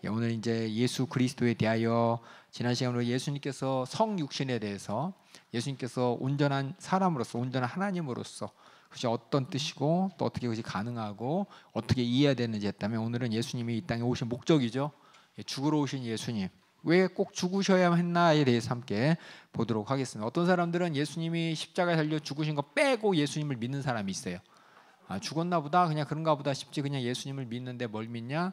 오늘 이제 예수 그리스도에 대하여 지난 시간으로 예수님께서 성육신에 대해서 예수님께서 온전한 사람으로서 온전한 하나님으로서 그것이 어떤 뜻이고 또 어떻게 그것이 가능하고 어떻게 이해해야 되는지 했다면 오늘은 예수님이 이 땅에 오신 목적이죠. 죽으러 오신 예수님 왜 꼭 죽으셔야 했나에 대해서 함께 보도록 하겠습니다. 어떤 사람들은 예수님이 십자가에 달려 죽으신 거 빼고 예수님을 믿는 사람이 있어요. 죽었나 보다 그냥 그런가 보다 싶지 그냥 예수님을 믿는데 뭘 믿냐?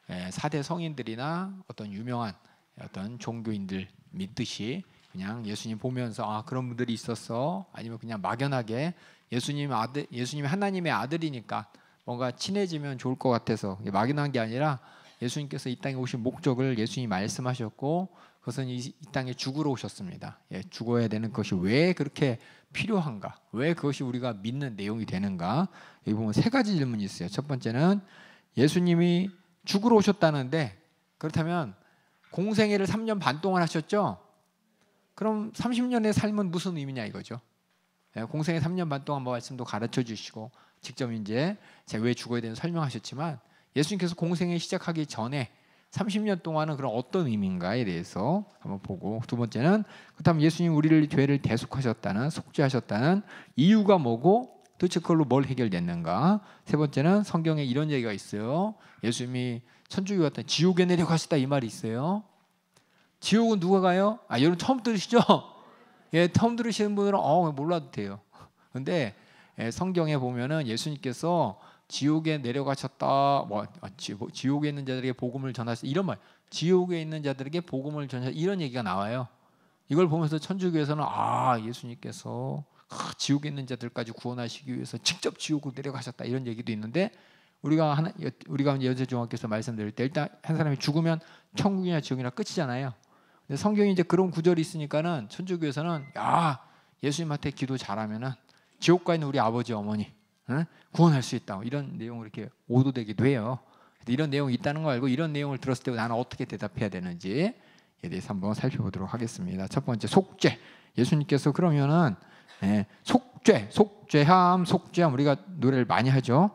4대 성인들이나 어떤 유명한 어떤 종교인들 믿듯이 그냥 예수님 보면서 그런 분들이 있었어. 아니면 그냥 막연하게 예수님이 하나님의 아들이니까 뭔가 친해지면 좋을 것 같아서 막연한 게 아니라 예수님께서 이 땅에 오신 목적을 예수님이 말씀하셨고 그것은 이 땅에 죽으러 오셨습니다. 죽어야 되는 것이 왜 그렇게 필요한가? 왜 그것이 우리가 믿는 내용이 되는가? 여기 보면 세 가지 질문이 있어요. 첫 번째는 예수님이 죽으러 오셨다는데 그렇다면 공생애를 3년 반 동안 하셨죠? 그럼 30년의 삶은 무슨 의미냐 이거죠. 공생애 3년 반 동안 말씀도 가르쳐 주시고 직접 이제 제가 왜 죽어야 되는지 설명하셨지만 예수님께서 공생애 시작하기 전에 30년 동안은 그런 어떤 의미인가에 대해서 한번 보고 두 번째는 그렇다면 예수님 우리를 죄를 대속하셨다는 속죄하셨다는 이유가 뭐고 도대체 그걸로 뭘 해결됐는가. 세 번째는 성경에 이런 얘기가 있어요. 예수님이 천주교 같은 지옥에 내려가셨다 이 말이 있어요. 지옥은 누가 가요? 여러분 처음 들으시죠? 처음 들으시는 분들은 몰라도 돼요. 근데 성경에 보면은 예수님께서 지옥에 내려가셨다, 지옥에 있는 자들에게 복음을 전하셨다 이런 말, 지옥에 있는 자들에게 복음을 전하셨다 이런 얘기가 나와요. 이걸 보면서 천주교에서는 예수님께서 지옥에 있는 자들까지 구원하시기 위해서 직접 지옥으로 내려가셨다 이런 얘기도 있는데 우리가 여자중학교에서 말씀드릴 때 일단 한 사람이 죽으면 천국이나 지옥이나 끝이잖아요. 근데 성경에 이제 그런 구절이 있으니까는 천주교에서는 예수님한테 기도 잘하면은 지옥 가 있는 우리 아버지 어머니 구원할 수 있다 이런 내용을 이렇게 오도되기도 해요. 이런 내용이 있다는 거 알고 이런 내용을 들었을 때 나는 어떻게 대답해야 되는지에 대해서 한번 살펴보도록 하겠습니다. 첫 번째 속죄. 예수님께서 그러면은 속죄함 우리가 노래를 많이 하죠.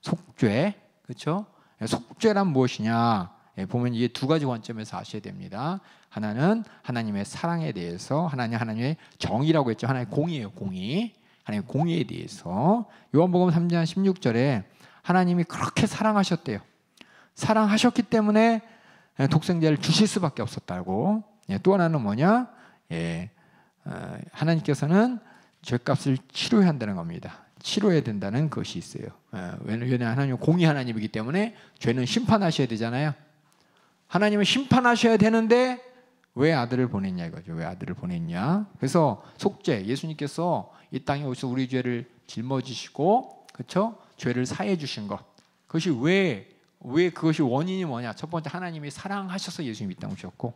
속죄, 그렇죠? 속죄란 무엇이냐? 보면 이게 두 가지 관점에서 아셔야 됩니다. 하나는 하나님의 사랑에 대해서, 하나님의 정의라고 했죠. 하나님의 공의예요, 공의. 하나님의 공의에 대해서. 요한복음 3장 16절에 하나님이 그렇게 사랑하셨대요. 사랑하셨기 때문에 독생자를 주실 수밖에 없었다고. 또 하나는 뭐냐? 하나님께서는 죄값을 치러야 한다는 겁니다. 치러야 된다는 것이 있어요. 왜냐하면 하나님은 공의 하나님이기 때문에 죄는 심판하셔야 되잖아요. 하나님은 심판하셔야 되는데 왜 아들을 보냈냐 이거죠. 왜 아들을 보냈냐? 그래서 속죄, 예수님께서 이 땅에 오셔서 우리 죄를 짊어지시고, 그렇죠? 죄를 사해 주신 것. 그것이 왜 그것이 원인이 뭐냐? 첫 번째 하나님이 사랑하셔서 예수님이 이 땅에 오셨고,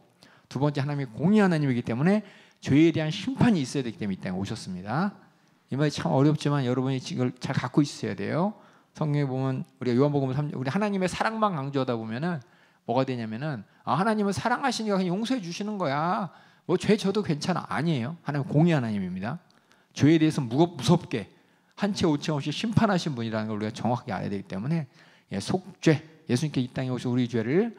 두 번째 하나님이 공의 하나님이기 때문에 죄에 대한 심판이 있어야 되기 때문에 이 땅에 오셨습니다. 이 말이 참 어렵지만 여러분이 이걸 잘 갖고 있어야 돼요. 성경에 보면 우리가 요한복음 3장 우리 하나님의 사랑만 강조하다 보면은 뭐가 되냐면은 하나님은 사랑하시니까 그냥 용서해 주시는 거야. 죄 져도 괜찮아. 아니에요. 하나님 공의 하나님입니다. 죄에 대해서 무섭게 한 채 오체 없이 심판하신 분이라는 걸 우리가 정확하게 알아야 되기 때문에 속죄, 예수님께 이 땅에 오셔서 우리 죄를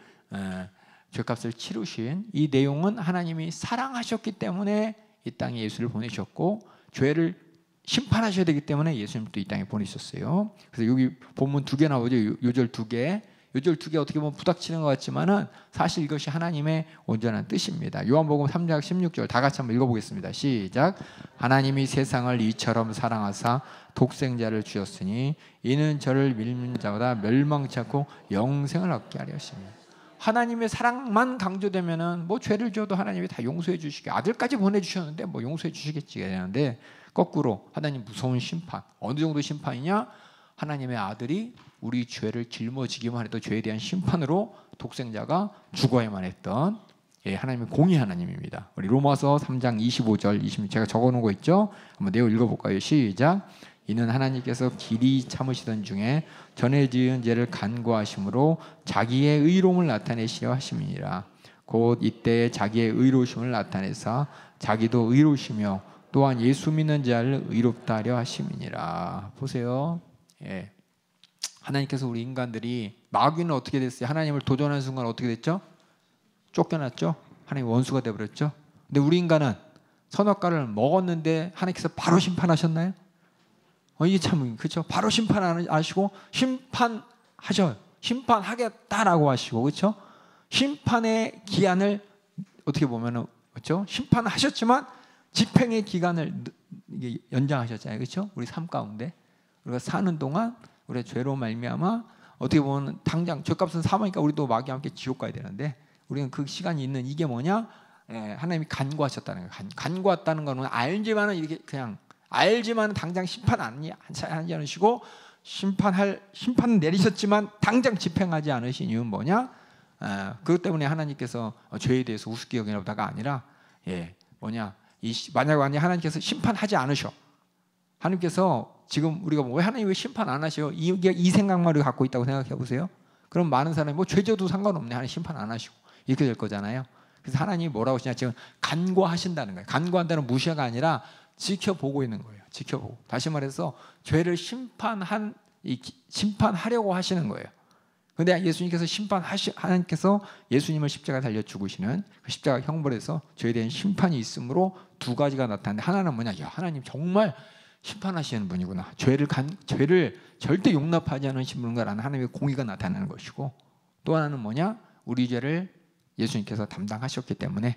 죄값을 치르신 이 내용은 하나님이 사랑하셨기 때문에 이 땅에 예수를 보내셨고 죄를 심판하셔야 되기 때문에 예수님도 이 땅에 보내셨어요. 그래서 여기 본문 두 개 나오죠. 요절 두 개. 요절 두 개 어떻게 보면 부닥치는 것 같지만은 사실 이것이 하나님의 온전한 뜻입니다. 요한복음 3장 16절 다 같이 한번 읽어보겠습니다. 시작. 하나님이 세상을 이처럼 사랑하사 독생자를 주셨으니 이는 저를 믿는 자보다 멸망치 않고 영생을 얻게 하려 하십니다. 하나님의 사랑만 강조되면은 죄를 지어도 하나님이 다 용서해 주시게 아들까지 보내주셨는데 용서해 주시겠지 되는데 거꾸로 하나님 무서운 심판 어느 정도 심판이냐? 하나님의 아들이 우리 죄를 짊어지기만 해도 죄에 대한 심판으로 독생자가 죽어야만 했던 하나님의 공의 하나님입니다. 우리 로마서 3장 25절 26 제가 적어놓은 거 있죠? 한번 내용 읽어볼까요? 시작. 이는 하나님께서 길이 참으시던 중에 전에 지은 죄를 간구하심으로 자기의 의로움을 나타내시려 하심이니라. 곧 이때 자기의 의로우심을 나타내사 자기도 의로우시며 또한 예수 믿는 자를 의롭다 하려 하심이니라. 보세요. 하나님께서 우리 인간들이 마귀는 어떻게 됐어요? 하나님을 도전하는 순간 어떻게 됐죠? 쫓겨났죠. 하나님 원수가 되어버렸죠. 근데 우리 인간은 선악과를 먹었는데 하나님께서 바로 심판하셨나요? 이게 참 그렇죠. 바로 심판하시고 심판하셔, 심판하겠다라고 하시고, 그렇죠. 심판의 기한을 어떻게 보면은 그렇죠. 심판하셨지만 집행의 기간을 이게 연장하셨잖아요, 그렇죠. 우리 삶 가운데 우리가 사는 동안 우리의 죄로 말미암아 어떻게 보면 당장 죄값은 사망이니까 우리도 마귀와 함께 지옥 가야 되는데 우리는 그 시간이 있는 이게 뭐냐? 하나님이 간구하셨다는 거예요. 간구했다는 거는 알지만은 이렇게 그냥 알지만은 당장 심판 하지 않으시고 심판 내리셨지만 당장 집행하지 않으신 이유는 뭐냐? 그것 때문에 하나님께서 죄에 대해서 우습게 여기나 보다가 아니라 뭐냐? 만약에 하나님께서 심판하지 않으셔. 하나님께서 지금 우리가 왜 하나님 왜 심판 안 하셔? 이 생각만 우리가 갖고 있다고 생각해 보세요. 그럼 많은 사람이 뭐 죄져도 상관없네. 하나님 심판 안 하시고 이렇게 될 거잖아요. 그래서 하나님이 뭐라고 하시냐? 지금 간구하신다는 거예요. 간구한다는 무시가 아니라 지켜보고 있는 거예요. 지켜보고. 다시 말해서 죄를 심판하려고 하시는 거예요. 그런데 예수님께서 하나님께서 예수님을 십자가에 달려 죽으시는 그 십자가 형벌에서 죄에 대한 심판이 있으므로 두 가지가 나타나는데 하나는 뭐냐? 야, 하나님 정말 심판하시는 분이구나. 죄를 절대 용납하지 않으신 분이라는 하나님의 공의가 나타나는 것이고, 또 하나는 뭐냐? 우리 죄를 예수님께서 담당하셨기 때문에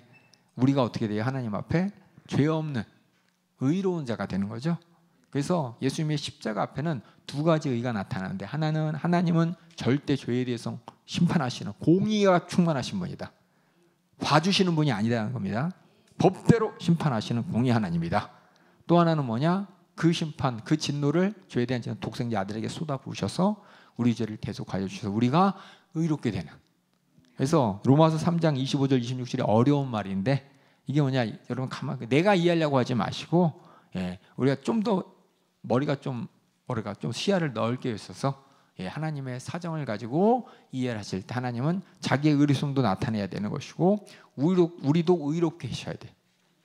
우리가 어떻게 돼요? 하나님 앞에 죄 없는 의로운 자가 되는 거죠. 그래서 예수님의 십자가 앞에는 두 가지 의가 나타나는데, 하나는 하나님은 절대 죄에 대해서 심판하시는 공의가 충만하신 분이다. 봐주시는 분이 아니라는 겁니다. 법대로 심판하시는 공의 하나님이다. 또 하나는 뭐냐? 그 심판, 그 진노를 죄에 대한 독생자 아들에게 쏟아부으셔서 우리 죄를 대속하여 주셔서 우리가 의롭게 되는. 그래서 로마서 3장 25절 26절이 어려운 말인데 이게 뭐냐? 여러분 내가 이해하려고 하지 마시고 우리가 좀 더 머리가 좀 시야를 넓게 있어서 하나님의 사정을 가지고 이해를 하실 때 하나님은 자기의 의로움도 나타내야 되는 것이고 우리도 의롭게 하셔야 돼.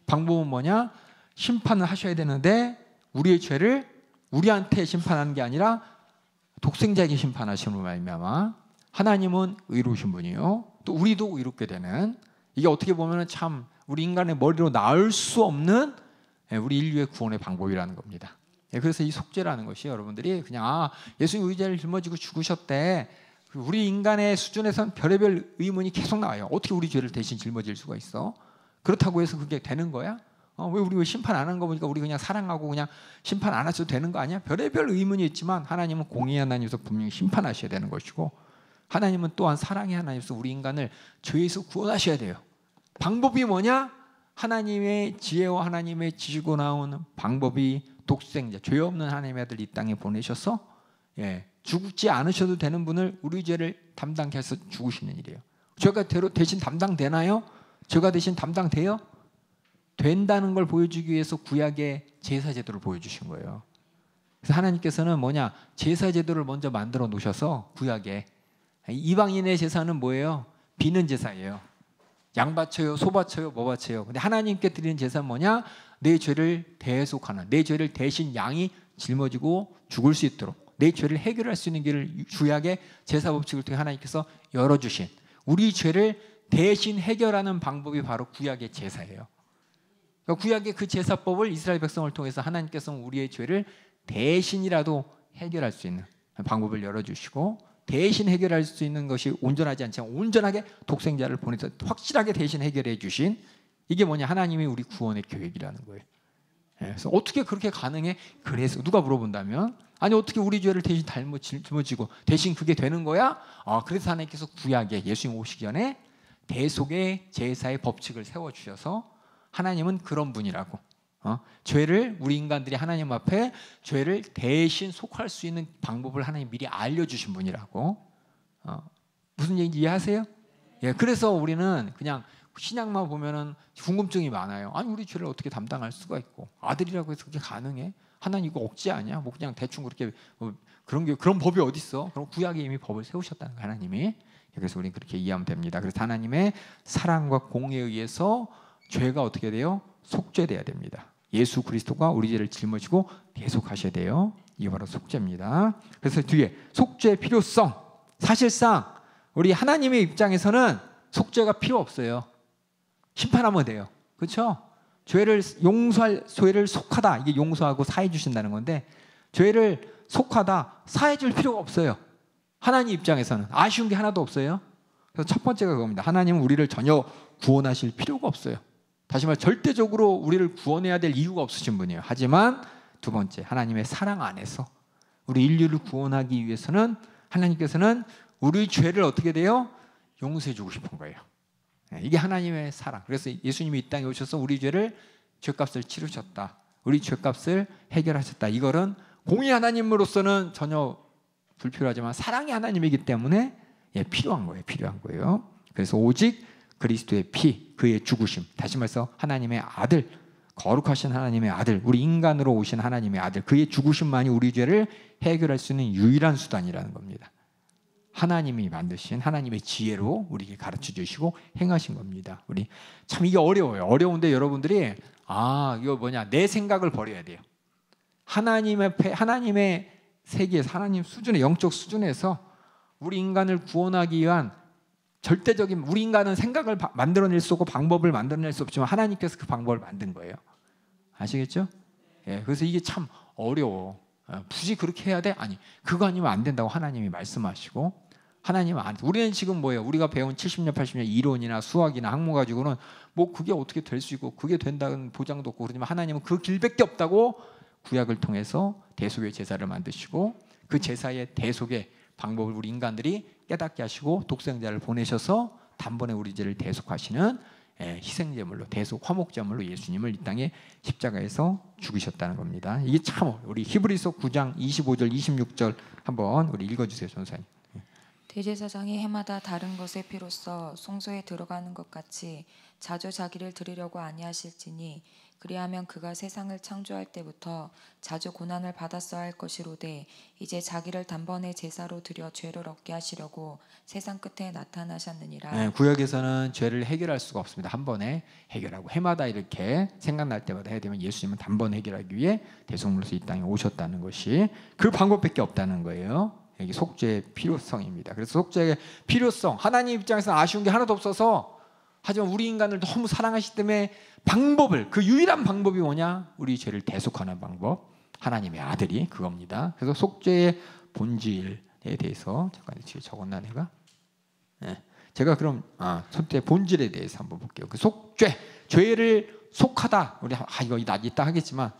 방법은 뭐냐? 심판을 하셔야 되는데 우리의 죄를 우리한테 심판하는 게 아니라 독생자에게 심판하시는 말미암아 하나님은 의로우신 분이요, 또 우리도 의롭게 되는, 이게 어떻게 보면 참 우리 인간의 머리로 나올 수 없는 우리 인류의 구원의 방법이라는 겁니다. 그래서 이 속죄라는 것이 여러분들이 그냥 예수님 우리 죄를 짊어지고 죽으셨대, 우리 인간의 수준에선 별의별 의문이 계속 나와요. 어떻게 우리 죄를 대신 짊어질 수가 있어? 그렇다고 해서 그게 되는 거야? 왜 심판 안 한 거 보니까 우리 그냥 사랑하고 그냥 심판 안 하셔도 되는 거 아니야? 별의별 의문이 있지만 하나님은 공의 하나님께서 분명히 심판하셔야 되는 것이고, 하나님은 또한 사랑의 하나님께서 우리 인간을 죄에서 구원하셔야 돼요. 방법이 뭐냐? 하나님의 지혜와 하나님의 지시고 나오는 방법이 독생자, 죄 없는 하나님의 아들 이 땅에 보내셔서 죽지 않으셔도 되는 분을 우리 죄를 담당케 해서 죽으시는 일이에요. 죄가 대신 담당되나요? 죄가 대신 담당돼요? 된다는 걸 보여주기 위해서 구약의 제사제도를 보여주신 거예요. 그래서 하나님께서는 뭐냐? 제사제도를 먼저 만들어 놓으셔서 구약에 이방인의 제사는 뭐예요? 비는 제사예요. 양 바쳐요, 소 바쳐요, 뭐 바쳐요. 근데 하나님께 드리는 제사는 뭐냐? 내 죄를 대속하는, 내 죄를 대신 양이 짊어지고 죽을 수 있도록 내 죄를 해결할 수 있는 길을 구약의 제사 법칙을 통해 하나님께서 열어주신, 우리 죄를 대신 해결하는 방법이 바로 구약의 제사예요. 그러니까 구약의 그 제사법을 이스라엘 백성을 통해서 하나님께서 우리의 죄를 대신이라도 해결할 수 있는 방법을 열어주시고, 대신 해결할 수 있는 것이 온전하지 않지만 온전하게 독생자를 보내서 확실하게 대신 해결해 주신, 이게 뭐냐? 하나님이 우리 구원의 계획이라는 거예요. 그래서 어떻게 그렇게 가능해? 그래서 누가 물어본다면, 아니 어떻게 우리 죄를 대신 짊어지고 대신 그게 되는 거야? 그래서 하나님께서 구약에 예수님 오시기 전에 대속의 제사의 법칙을 세워주셔서, 하나님은 그런 분이라고, 죄를 우리 인간들이 하나님 앞에 죄를 대신 속할 수 있는 방법을 하나님 미리 알려주신 분이라고. 무슨 얘기인지 이해하세요? 그래서 우리는 그냥 신약만 보면은 궁금증이 많아요. 아니 우리 죄를 어떻게 담당할 수가 있고, 아들이라고 해서 그게 가능해? 하나님 이거 억지 아니야? 뭐 그냥 대충 그렇게 그런 법이 어디 있어? 그럼 구약에 이미 법을 세우셨다는 거예요, 하나님이. 그래서 우리는 그렇게 이해하면 됩니다. 그래서 하나님의 사랑과 공의에 의해서 죄가 어떻게 돼요? 속죄돼야 됩니다. 예수 그리스도가 우리 죄를 짊어지고 대속하셔야 돼요. 이게 바로 속죄입니다. 그래서 뒤에 속죄의 필요성 사실상 우리 하나님의 입장에서는 속죄가 필요 없어요. 심판하면 돼요. 그렇죠? 죄를 속하다, 이게 용서하고 사해 주신다는 건데, 죄를 속하다 사해 줄 필요가 없어요. 하나님 입장에서는 아쉬운 게 하나도 없어요. 그래서 첫 번째가 그겁니다. 하나님은 우리를 전혀 구원하실 필요가 없어요. 다시 말해 절대적으로 우리를 구원해야 될 이유가 없으신 분이에요. 하지만 두 번째, 하나님의 사랑 안에서 우리 인류를 구원하기 위해서는 하나님께서는 우리 죄를 어떻게 돼요? 용서해 주고 싶은 거예요. 이게 하나님의 사랑. 그래서 예수님이 이 땅에 오셔서 우리 죄값을 치르셨다. 우리 죄값을 해결하셨다. 이거는 공의 하나님으로서는 전혀 불필요하지만 사랑의 하나님이기 때문에 필요한 거예요. 그래서 오직 그리스도의 피, 그의 죽으심, 다시 말해서 하나님의 아들, 거룩하신 하나님의 아들, 우리 인간으로 오신 하나님의 아들, 그의 죽으심만이 우리 죄를 해결할 수 있는 유일한 수단이라는 겁니다. 하나님이 만드신 하나님의 지혜로 우리에게 가르쳐 주시고 행하신 겁니다. 우리 참 이게 어려워요. 어려운데 여러분들이 이거 내 생각을 버려야 돼요. 하나님의 세계에서, 하나님 수준의 영적 수준에서 우리 인간을 구원하기 위한 절대적인, 우리 인간은 생각을 만들어낼 수 없고 방법을 만들어낼 수 없지만 하나님께서 그 방법을 만든 거예요. 아시겠죠? 그래서 이게 참 어려워. 굳이 그렇게 해야 돼? 아니, 그거 아니면 안 된다고 하나님이 말씀하시고, 하나님은 우리는 지금 뭐예요? 우리가 배운 70년, 80년 이론이나 수학이나 학문 가지고는 뭐 그게 어떻게 될 수 있고 그게 된다는 보장도 없고 그러지만 하나님은 그 길밖에 없다고 구약을 통해서 대속의 제사를 만드시고 그 제사의 대속의 방법을 우리 인간들이 깨닫게 하시고 독생자를 보내셔서 단번에 우리 죄를 대속하시는 희생제물로, 대속 화목제물로 예수님을 이 땅에 십자가에서 죽으셨다는 겁니다. 이게 참 우리 히브리서 9장 25절 26절 한번 우리 읽어주세요, 전사님. 대제사장이 해마다 다른 것의 피로써 성소에 들어가는 것 같이 자주 자기를 드리려고 아니하실지니 그리하면 그가 세상을 창조할 때부터 자주 고난을 받았어야 할 것이로되 이제 자기를 단번에 제사로 드려 죄를 얻게 하시려고 세상 끝에 나타나셨느니라. 구약에서는 죄를 해결할 수가 없습니다. 한 번에 해결하고 해마다 이렇게 생각날 때마다 해야 되면 예수님은 단번에 해결하기 위해 대속물로서 이 땅에 오셨다는 것이 그 방법밖에 없다는 거예요. 여기 속죄의 필요성입니다. 그래서 속죄의 필요성, 하나님 입장에서는 아쉬운 게 하나도 없어서, 하지만 우리 인간을 너무 사랑하시기 때문에 그 유일한 방법이 뭐냐? 우리 죄를 대속하는 방법, 하나님의 아들이 그겁니다. 그래서 속죄의 본질에 대해서 잠깐 뒤에 적었나 내가? 제가 그럼 속죄의 본질에 대해서 한번 볼게요. 그 속죄, 죄를 속하다. 우리 이거 이따 하겠지만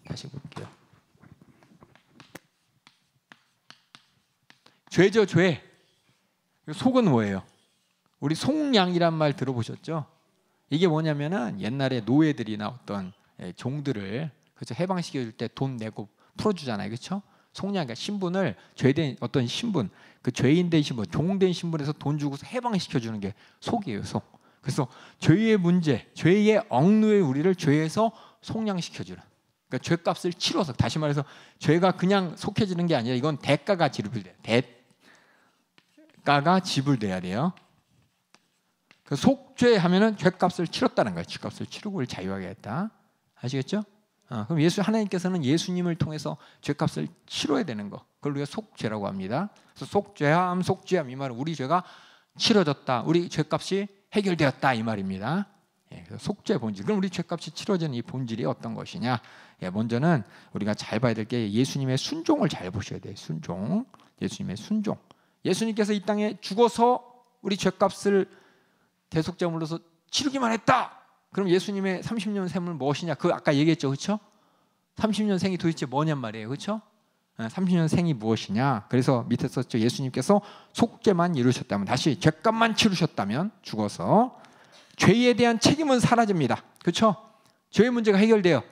다시 볼게요. 죄죠, 죄. 속은 뭐예요? 우리 속량이란 말 들어보셨죠? 이게 뭐냐면은 옛날에 노예들이나 어떤 종들을 그래서 해방시켜 줄 때 돈 내고 풀어주잖아요, 그렇죠? 속량, 그러니까 신분을 죄된 어떤 신분, 그 죄인된 신분, 종된 신분에서 돈 주고서 해방시켜 주는 게 속이에요, 속. 그래서 죄의 문제, 죄의 억누에 우리를 죄에서 속량시켜 주는. 그러니까 죄값을 치러서, 다시 말해서 죄가 그냥 속해지는 게 아니라 이건 대가가 지불돼요. 대가가 지불돼야 돼요. 그 속죄하면은 죄값을 치렀다는 거예요. 죄값을 치르고 우리를 자유하게 했다. 아시겠죠? 그럼 하나님께서는 예수님을 통해서 죄값을 치러야 되는 거. 그걸 우리가 속죄라고 합니다. 그래서 속죄함 이 말은 우리 죄가 치러졌다. 우리 죄값이 해결되었다 이 말입니다. 그래서 속죄 본질. 그럼 우리 죄값이 치러지는 이 본질이 어떤 것이냐? 먼저는 우리가 잘 봐야 될 게 예수님의 순종을 잘 보셔야 돼요. 순종. 예수님의 순종. 예수님께서 이 땅에 죽어서 우리 죄값을 대속제물로서 치르기만 했다. 그럼 예수님의 30년 생을 무엇이냐? 그 아까 얘기했죠, 그렇죠? 30년 생이 도대체 뭐냔 말이에요, 그렇죠? 30년 생이 무엇이냐? 그래서 밑에 썼죠. 예수님께서 속죄만 이루셨다면, 다시 죄값만 치르셨다면, 죽어서 죄에 대한 책임은 사라집니다, 그렇죠? 죄의 문제가 해결돼요.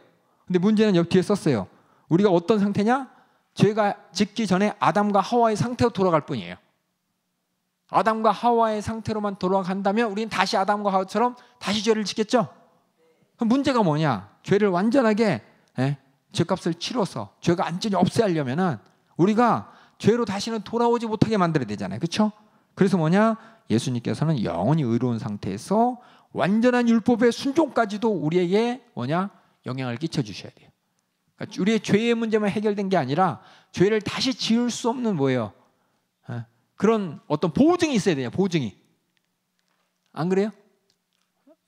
근데 문제는 옆 뒤에 썼어요. 우리가 어떤 상태냐? 죄가 짓기 전에 아담과 하와의 상태로 돌아갈 뿐이에요. 아담과 하와의 상태로만 돌아간다면 우리는 다시 아담과 하와처럼 다시 죄를 짓겠죠? 그럼 문제가 뭐냐? 죄를 완전하게 죄값을 치러서 죄가 완전히 없애야 하려면은 우리가 죄로 다시는 돌아오지 못하게 만들어야 되잖아요, 그렇죠? 그래서 뭐냐? 예수님께서는 영원히 의로운 상태에서 완전한 율법의 순종까지도 우리에게 뭐냐? 영향을 끼쳐주셔야 돼요. 그러니까 우리의 죄의 문제만 해결된 게 아니라 죄를 다시 지을 수 없는 뭐예요? 그런 어떤 보증이 있어야 돼요. 보증이. 안 그래요?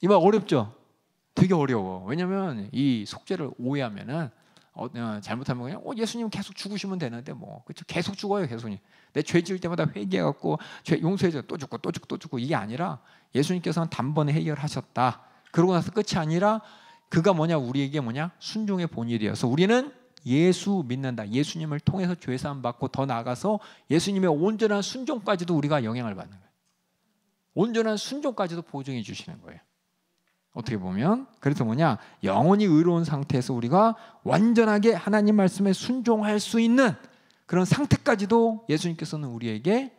이 말 어렵죠? 되게 어려워. 왜냐하면 이 속죄를 오해하면은 잘못하면 그냥 예수님 계속 죽으시면 되는데 뭐 그렇죠? 계속 죽어요. 계속. 내 죄 지을 때마다 회개해갖고 죄 용서해줘 또 죽고 또 죽고 또 죽고 이게 아니라 예수님께서는 단번에 해결하셨다. 그러고 나서 끝이 아니라 그가 뭐냐 우리에게 뭐냐 순종의 본일이어서 우리는 예수 믿는다. 예수님을 통해서 죄사함 받고 더 나아가서 예수님의 온전한 순종까지도 우리가 영향을 받는 거예요. 온전한 순종까지도 보증해 주시는 거예요. 어떻게 보면 그래서 뭐냐 영원히 의로운 상태에서 우리가 완전하게 하나님 말씀에 순종할 수 있는 그런 상태까지도 예수님께서는 우리에게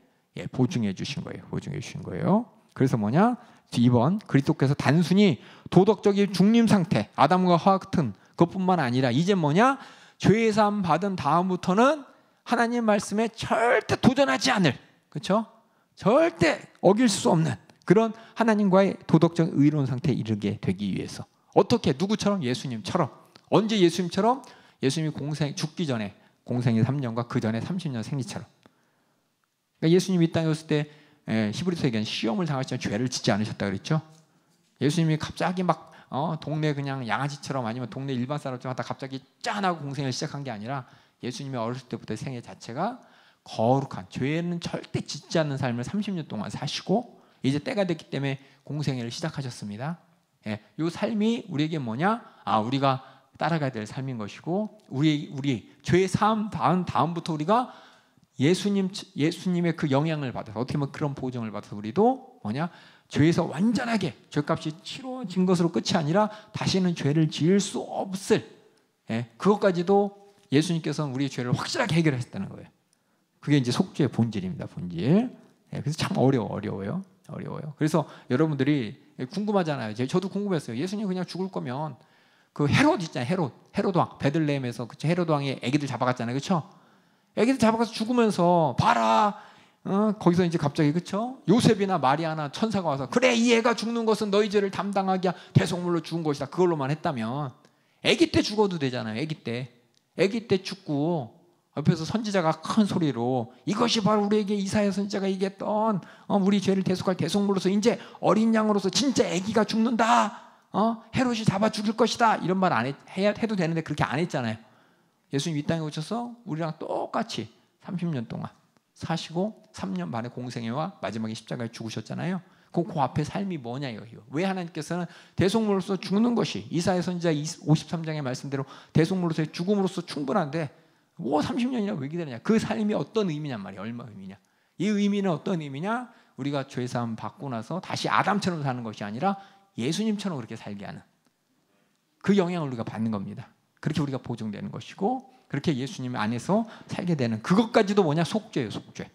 보증해 주신 거예요. 보증해 주신 거예요. 그래서 뭐냐 2번 그리스도께서 단순히 도덕적인 중림 상태 아담과 하와 같은 그것뿐만 아니라 이제 뭐냐 죄 사함 받은 다음부터는 하나님 말씀에 절대 도전하지 않을 그렇죠? 절대 어길 수 없는 그런 하나님과의 도덕적 의로운 상태에 이르게 되기 위해서 어떻게 누구처럼 예수님처럼 언제 예수님처럼 예수님이 죽기 전에 공생의 3년과 그 전에 30년 생리처럼 그러니까 예수님이 이 땅에 왔을 때 히브리서 얘기한 시험을 당하시면 죄를 짓지 않으셨다 그랬죠. 예수님이 갑자기 막 동네 그냥 양아지처럼 아니면 동네 일반 사람처럼 하다 갑자기 짠하고 공생을 시작한 게 아니라 예수님이 어렸을 때부터 생애 자체가 거룩한 죄는 절대 짓지 않는 삶을 30년 동안 사시고 이제 때가 됐기 때문에 공생애를 시작하셨습니다. 이 삶이 우리에게 뭐냐? 우리가 따라가야 될 삶인 것이고 우리 죄 사함 다음부터 우리가 예수님의 그 영향을 받아서 어떻게 보면 그런 보증을 받아서 우리도 뭐냐? 죄에서 완전하게 죄값이 치러진 것으로 끝이 아니라 다시는 죄를 지을 수 없을 그것까지도 예수님께서는 우리의 죄를 확실하게 해결하셨다는 거예요. 그게 이제 속죄의 본질입니다. 본질. 그래서 참 어려워요. 그래서 여러분들이 궁금하잖아요. 저도 궁금했어요. 예수님 그냥 죽을 거면 그 헤롯 있잖아요. 헤롯 왕 베들레헴에서 그쵸? 헤롯 왕이 아기들 잡아갔잖아요. 그렇죠? 아기들 잡아가서 죽으면서 봐라. 거기서 이제 갑자기 그렇죠? 요셉이나 마리아나 천사가 와서 그래 이 애가 죽는 것은 너희 죄를 담당하기야 대속물로 죽은 것이다. 그걸로만 했다면 아기 때 죽어도 되잖아요. 아기 때 죽고 옆에서 선지자가 큰 소리로 이것이 바로 우리에게 이사야 선지자가 얘기했던 우리 죄를 대속할 대속물로서 이제 어린 양으로서 진짜 아기가 죽는다. 헤롯이 잡아 죽일 것이다. 이런 말 안 해도 되는데 그렇게 안 했잖아요. 예수님 이 땅에 오셔서 우리랑 똑같이 30년 동안 사시고 3년 만에 공생애와 마지막에 십자가에 죽으셨잖아요. 그 앞에 삶이 뭐냐 이거예요. 왜 하나님께서는 대속물로서 죽는 것이 이사야 선지자 53장의 말씀대로 대속물로서의 죽음으로서 충분한데 뭐 30년이나 왜 기다리냐. 그 삶이 어떤 의미냔 말이야. 얼마 의미냐. 이 의미는 어떤 의미냐. 우리가 죄사함 받고 나서 다시 아담처럼 사는 것이 아니라 예수님처럼 그렇게 살게 하는 그 영향을 우리가 받는 겁니다. 그렇게 우리가 보증되는 것이고 그렇게 예수님 안에서 살게 되는 그것까지도 뭐냐 속죄예요. 속죄.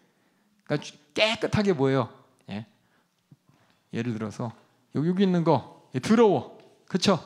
그러니까 깨끗하게 뭐예요. 예를 들어서 여기 있는 거 더러워. 그렇죠?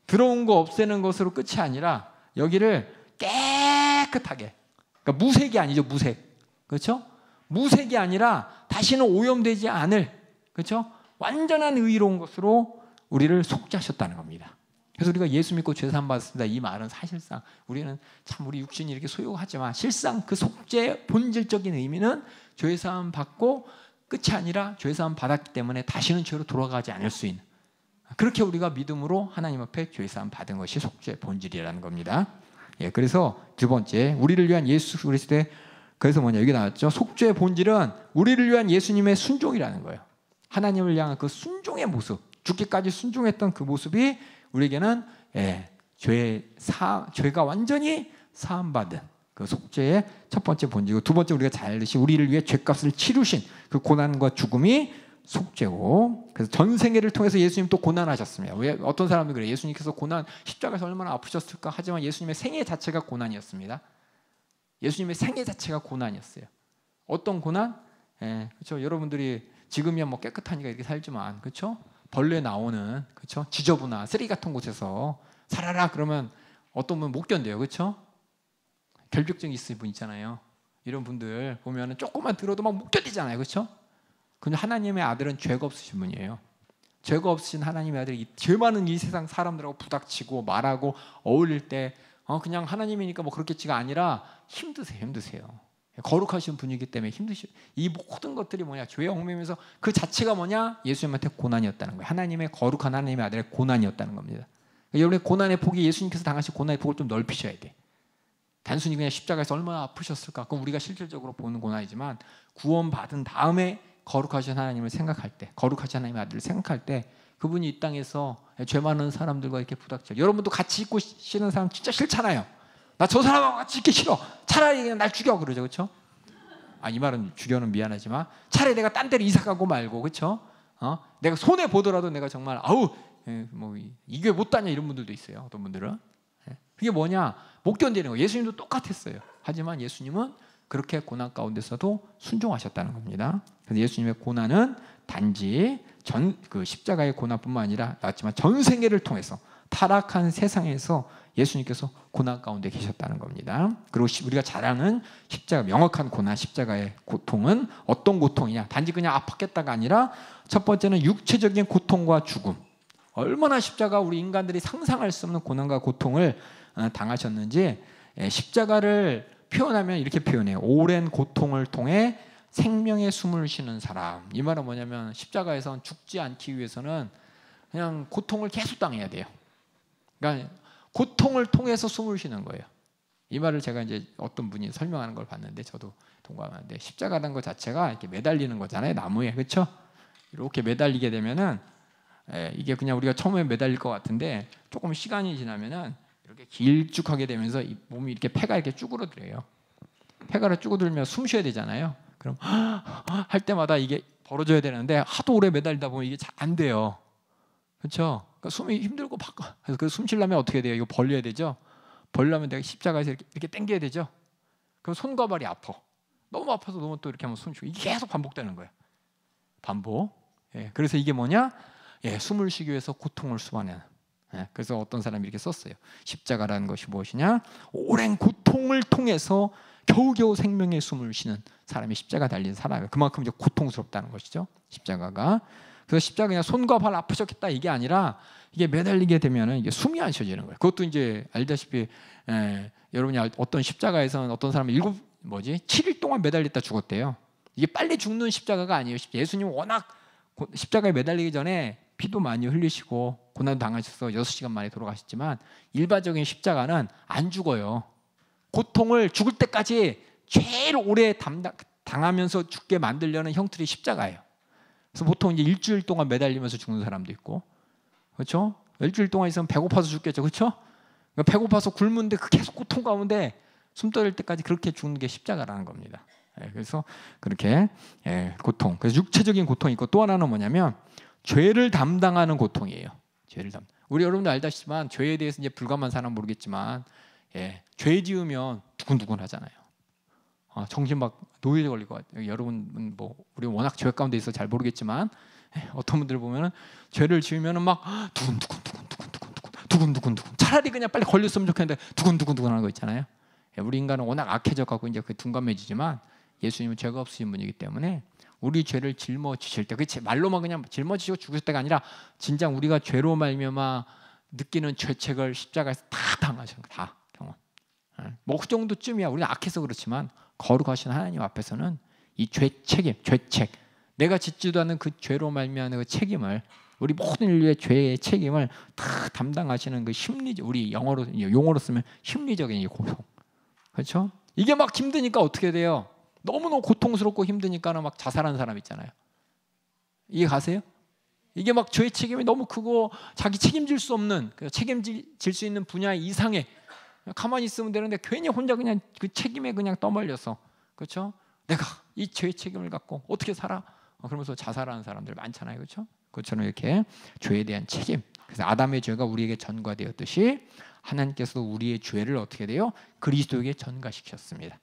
더러운 거 없애는 것으로 끝이 아니라 여기를 깨끗하게 그러니까 무색이 아니죠. 무색. 그렇죠? 무색이 아니라 다시는 오염되지 않을 그렇죠? 완전한 의로운 것으로 우리를 속죄하셨다는 겁니다. 그래서 우리가 예수 믿고 죄 사함 받았습니다. 이 말은 사실상 우리는 참 우리 육신이 이렇게 소유하지만 실상 그 속죄의 본질적인 의미는 죄 사함 받고 끝이 아니라 죄 사함 받았기 때문에 다시는 죄로 돌아가지 않을 수 있는 그렇게 우리가 믿음으로 하나님 앞에 죄 사함 받은 것이 속죄의 본질이라는 겁니다. 그래서 두 번째 우리를 위한 예수 그리스도의 그래서 뭐냐 여기 나왔죠. 속죄의 본질은 우리를 위한 예수님의 순종이라는 거예요. 하나님을 향한 그 순종의 모습, 죽기까지 순종했던 그 모습이 우리에게는 죄가 완전히 사함받은 그 속죄의 첫 번째 본질이고 두 번째 우리가 잘 알듯이 우리를 위해 죄값을 치르신 그 고난과 죽음이 속죄고 그래서 전 생애를 통해서 예수님 또 고난하셨습니다. 왜 어떤 사람들이 그래요. 예수님께서 고난 십자가에서 얼마나 아프셨을까 하지만 예수님의 생애 자체가 고난이었습니다. 예수님의 생애 자체가 고난이었어요. 어떤 고난? 그렇죠. 여러분들이 지금이야 뭐 깨끗하니까 이렇게 살지만 그렇죠? 벌레 나오는 그렇죠? 지저분한 쓰레기 같은 곳에서 살아라 그러면 어떤 분은 못 견뎌요. 그렇죠? 결벽증이 있으신 분 있잖아요. 이런 분들 보면은 조금만 들어도 막 못 견디잖아요. 그렇죠? 근데 하나님의 아들은 죄가 없으신 분이에요. 죄가 없으신 하나님의 아들이 죄 많은 이 세상 사람들하고 부닥치고 말하고 어울릴 때 그냥 하나님이니까 뭐 그렇겠지가 아니라 힘드세요. 거룩하신 분이기 때문에 힘드시. 이 모든 것들이 뭐냐? 죄에 얽매면서 그 자체가 뭐냐? 예수님한테 고난이었다는 거예요. 하나님의 거룩한 하나님의 아들의 고난이었다는 겁니다. 여러분의 고난의 폭이 예수님께서 당하신 고난의 폭을 좀 넓히셔야 돼. 단순히 그냥 십자가에서 얼마나 아프셨을까? 그건 우리가 실질적으로 보는 고난이지만 구원받은 다음에 거룩하신 하나님을 생각할 때, 거룩하신 하나님의 아들을 생각할 때 그분이 이 땅에서 죄 많은 사람들과 이렇게 부닥쳐. 여러분도 같이 있고 싫은 사람 진짜 싫잖아요. 나 저 사람하고 같이 있기 싫어. 차라리 그냥 날 죽여 그러죠, 그렇죠? 이 말은 죽여는 미안하지만 차라리 내가 딴 데로 이사 가고 말고, 그렇죠? 내가 손해 보더라도 내가 정말 뭐 이 교회 못 다녀 이런 분들도 있어요. 어떤 분들은 그게 뭐냐? 못 견디는 거. 예수님도 똑같았어요. 하지만 예수님은 그렇게 고난 가운데서도 순종하셨다는 겁니다. 그래서 예수님의 고난은 단지 그 십자가의 고난뿐만 아니라 나왔지만 전 세계를 통해서 타락한 세상에서 예수님께서 고난 가운데 계셨다는 겁니다. 그리고 우리가 잘 아는 십자가, 명확한 고난, 십자가의 고통은 어떤 고통이냐? 단지 그냥 아팠겠다가 아니라 첫 번째는 육체적인 고통과 죽음. 얼마나 십자가 우리 인간들이 상상할 수 없는 고난과 고통을 당하셨는지 십자가를 표현하면 이렇게 표현해요. 오랜 고통을 통해 생명의 숨을 쉬는 사람. 이 말은 뭐냐면 십자가에선 죽지 않기 위해서는 그냥 고통을 계속 당해야 돼요. 그러니까 고통을 통해서 숨을 쉬는 거예요. 이 말을 제가 이제 어떤 분이 설명하는 걸 봤는데 저도 동감하는데, 십자가라는 것 자체가 이렇게 매달리는 거잖아요, 나무에. 그렇죠? 이렇게 매달리게 되면은 이게 그냥 우리가 처음에 매달릴 것 같은데 조금 시간이 지나면은 이렇게 길쭉하게 되면서 이 몸이 이렇게 폐가 이렇게 쭈그러들어요. 폐가 쭈그러들면 숨 쉬어야 되잖아요. 그럼 할 때마다 이게 벌어져야 되는데 하도 오래 매달리다 보면 이게 잘 안 돼요. 그렇죠? 그러니까 숨이 힘들고 그래서 그 숨 쉬려면 어떻게 돼요? 이거 벌려야 되죠. 벌려면 내가 십자가에서 이렇게 당겨야 되죠. 그럼 손과 발이 아파. 너무 아파서 너무 또 이렇게 하면 숨 쉬고 이게 계속 반복되는 거예요. 반복. 그래서 이게 뭐냐? 숨을 쉬기 위해서 고통을 수반하는. 그래서 어떤 사람이 이렇게 썼어요. 십자가라는 것이 무엇이냐? 오랜 고통을 통해서 겨우겨우 생명의 숨을 쉬는 사람이 십자가 달린 사람. 그만큼 이제 고통스럽다는 것이죠. 십자가가. 그래서 십자가 그냥 손과 발 아프셨겠다 이게 아니라 이게 매달리게 되면은 이게 숨이 안 쉬어지는 거예요. 그것도 이제 알다시피 여러분이 어떤 십자가에서는 어떤 사람이 7일 동안 매달렸다 죽었대요. 이게 빨리 죽는 십자가가 아니에요. 예수님 워낙 십자가에 매달리기 전에 피도 많이 흘리시고 고난 당하셔서 6시간 만에 돌아가셨지만 일반적인 십자가는 안 죽어요. 고통을 죽을 때까지 제일 오래 당하면서 죽게 만들려는 형틀이 십자가예요. 그래서 보통 이제 일주일 동안 매달리면서 죽는 사람도 있고, 그렇죠? 일주일 동안 있으면 배고파서 죽겠죠, 그렇죠? 그러니까 배고파서 굶는데 그 계속 고통 가운데 숨 떨릴 때까지 그렇게 죽는 게 십자가라는 겁니다. 그래서 그렇게 고통, 그래서 육체적인 고통이 있고 또 하나는 뭐냐면 죄를 담당하는 고통이에요. 죄를 우리 여러분도 알다시피만 죄에 대해서 이제 불감한 사람 모르겠지만 죄 지으면 두근두근 하잖아요. 정신 막 노예에 걸릴 것 같아요. 여러분 뭐 우리 워낙 죄 가운데 있어 잘 모르겠지만 어떤 분들 보면은 죄를 지으면은 막 두근두근 차라리 그냥 빨리 걸렸으면 좋겠는데 두근두근 하는 거 있잖아요. 우리 인간은 워낙 악해져 갖고 이제 그 둔감해지지만 예수님은 죄가 없으신 분이기 때문에 우리 죄를 짊어지실 때, 그 말로만 그냥 짊어지시고 죽을 때가 아니라 진짜 우리가 죄로 말미암아 느끼는 죄책을 십자가에서 다 당하시는 거 다 경험. 뭐 그 정도쯤이야. 우리는 악해서 그렇지만 거룩하신 하나님 앞에서는 이 죄책, 내가 짓지도 않은 그 죄로 말미암는 그 책임을, 우리 모든 인류의 죄의 책임을 다 담당하시는 그 심리적, 우리 용어로 쓰면 심리적인 이 고통, 그렇죠? 이게 막 힘드니까 어떻게 돼요? 너무너무 고통스럽고 힘드니까는 막 자살하는 사람 있잖아요. 이해 가세요? 이게 막 죄의 책임이 너무 크고 자기 책임질 수 없는, 책임질 수 있는 분야 이상의, 가만히 있으면 되는데 괜히 혼자 그냥 그 책임에 그냥 떠말려서, 그렇죠? 내가 이 죄의 책임을 갖고 어떻게 살아? 그러면서 자살하는 사람들 많잖아요, 그렇죠? 그것처럼 이렇게 죄에 대한 책임. 그래서 아담의 죄가 우리에게 전가되었듯이 하나님께서 우리의 죄를 어떻게 돼요? 그리스도에게 전가시켰습니다.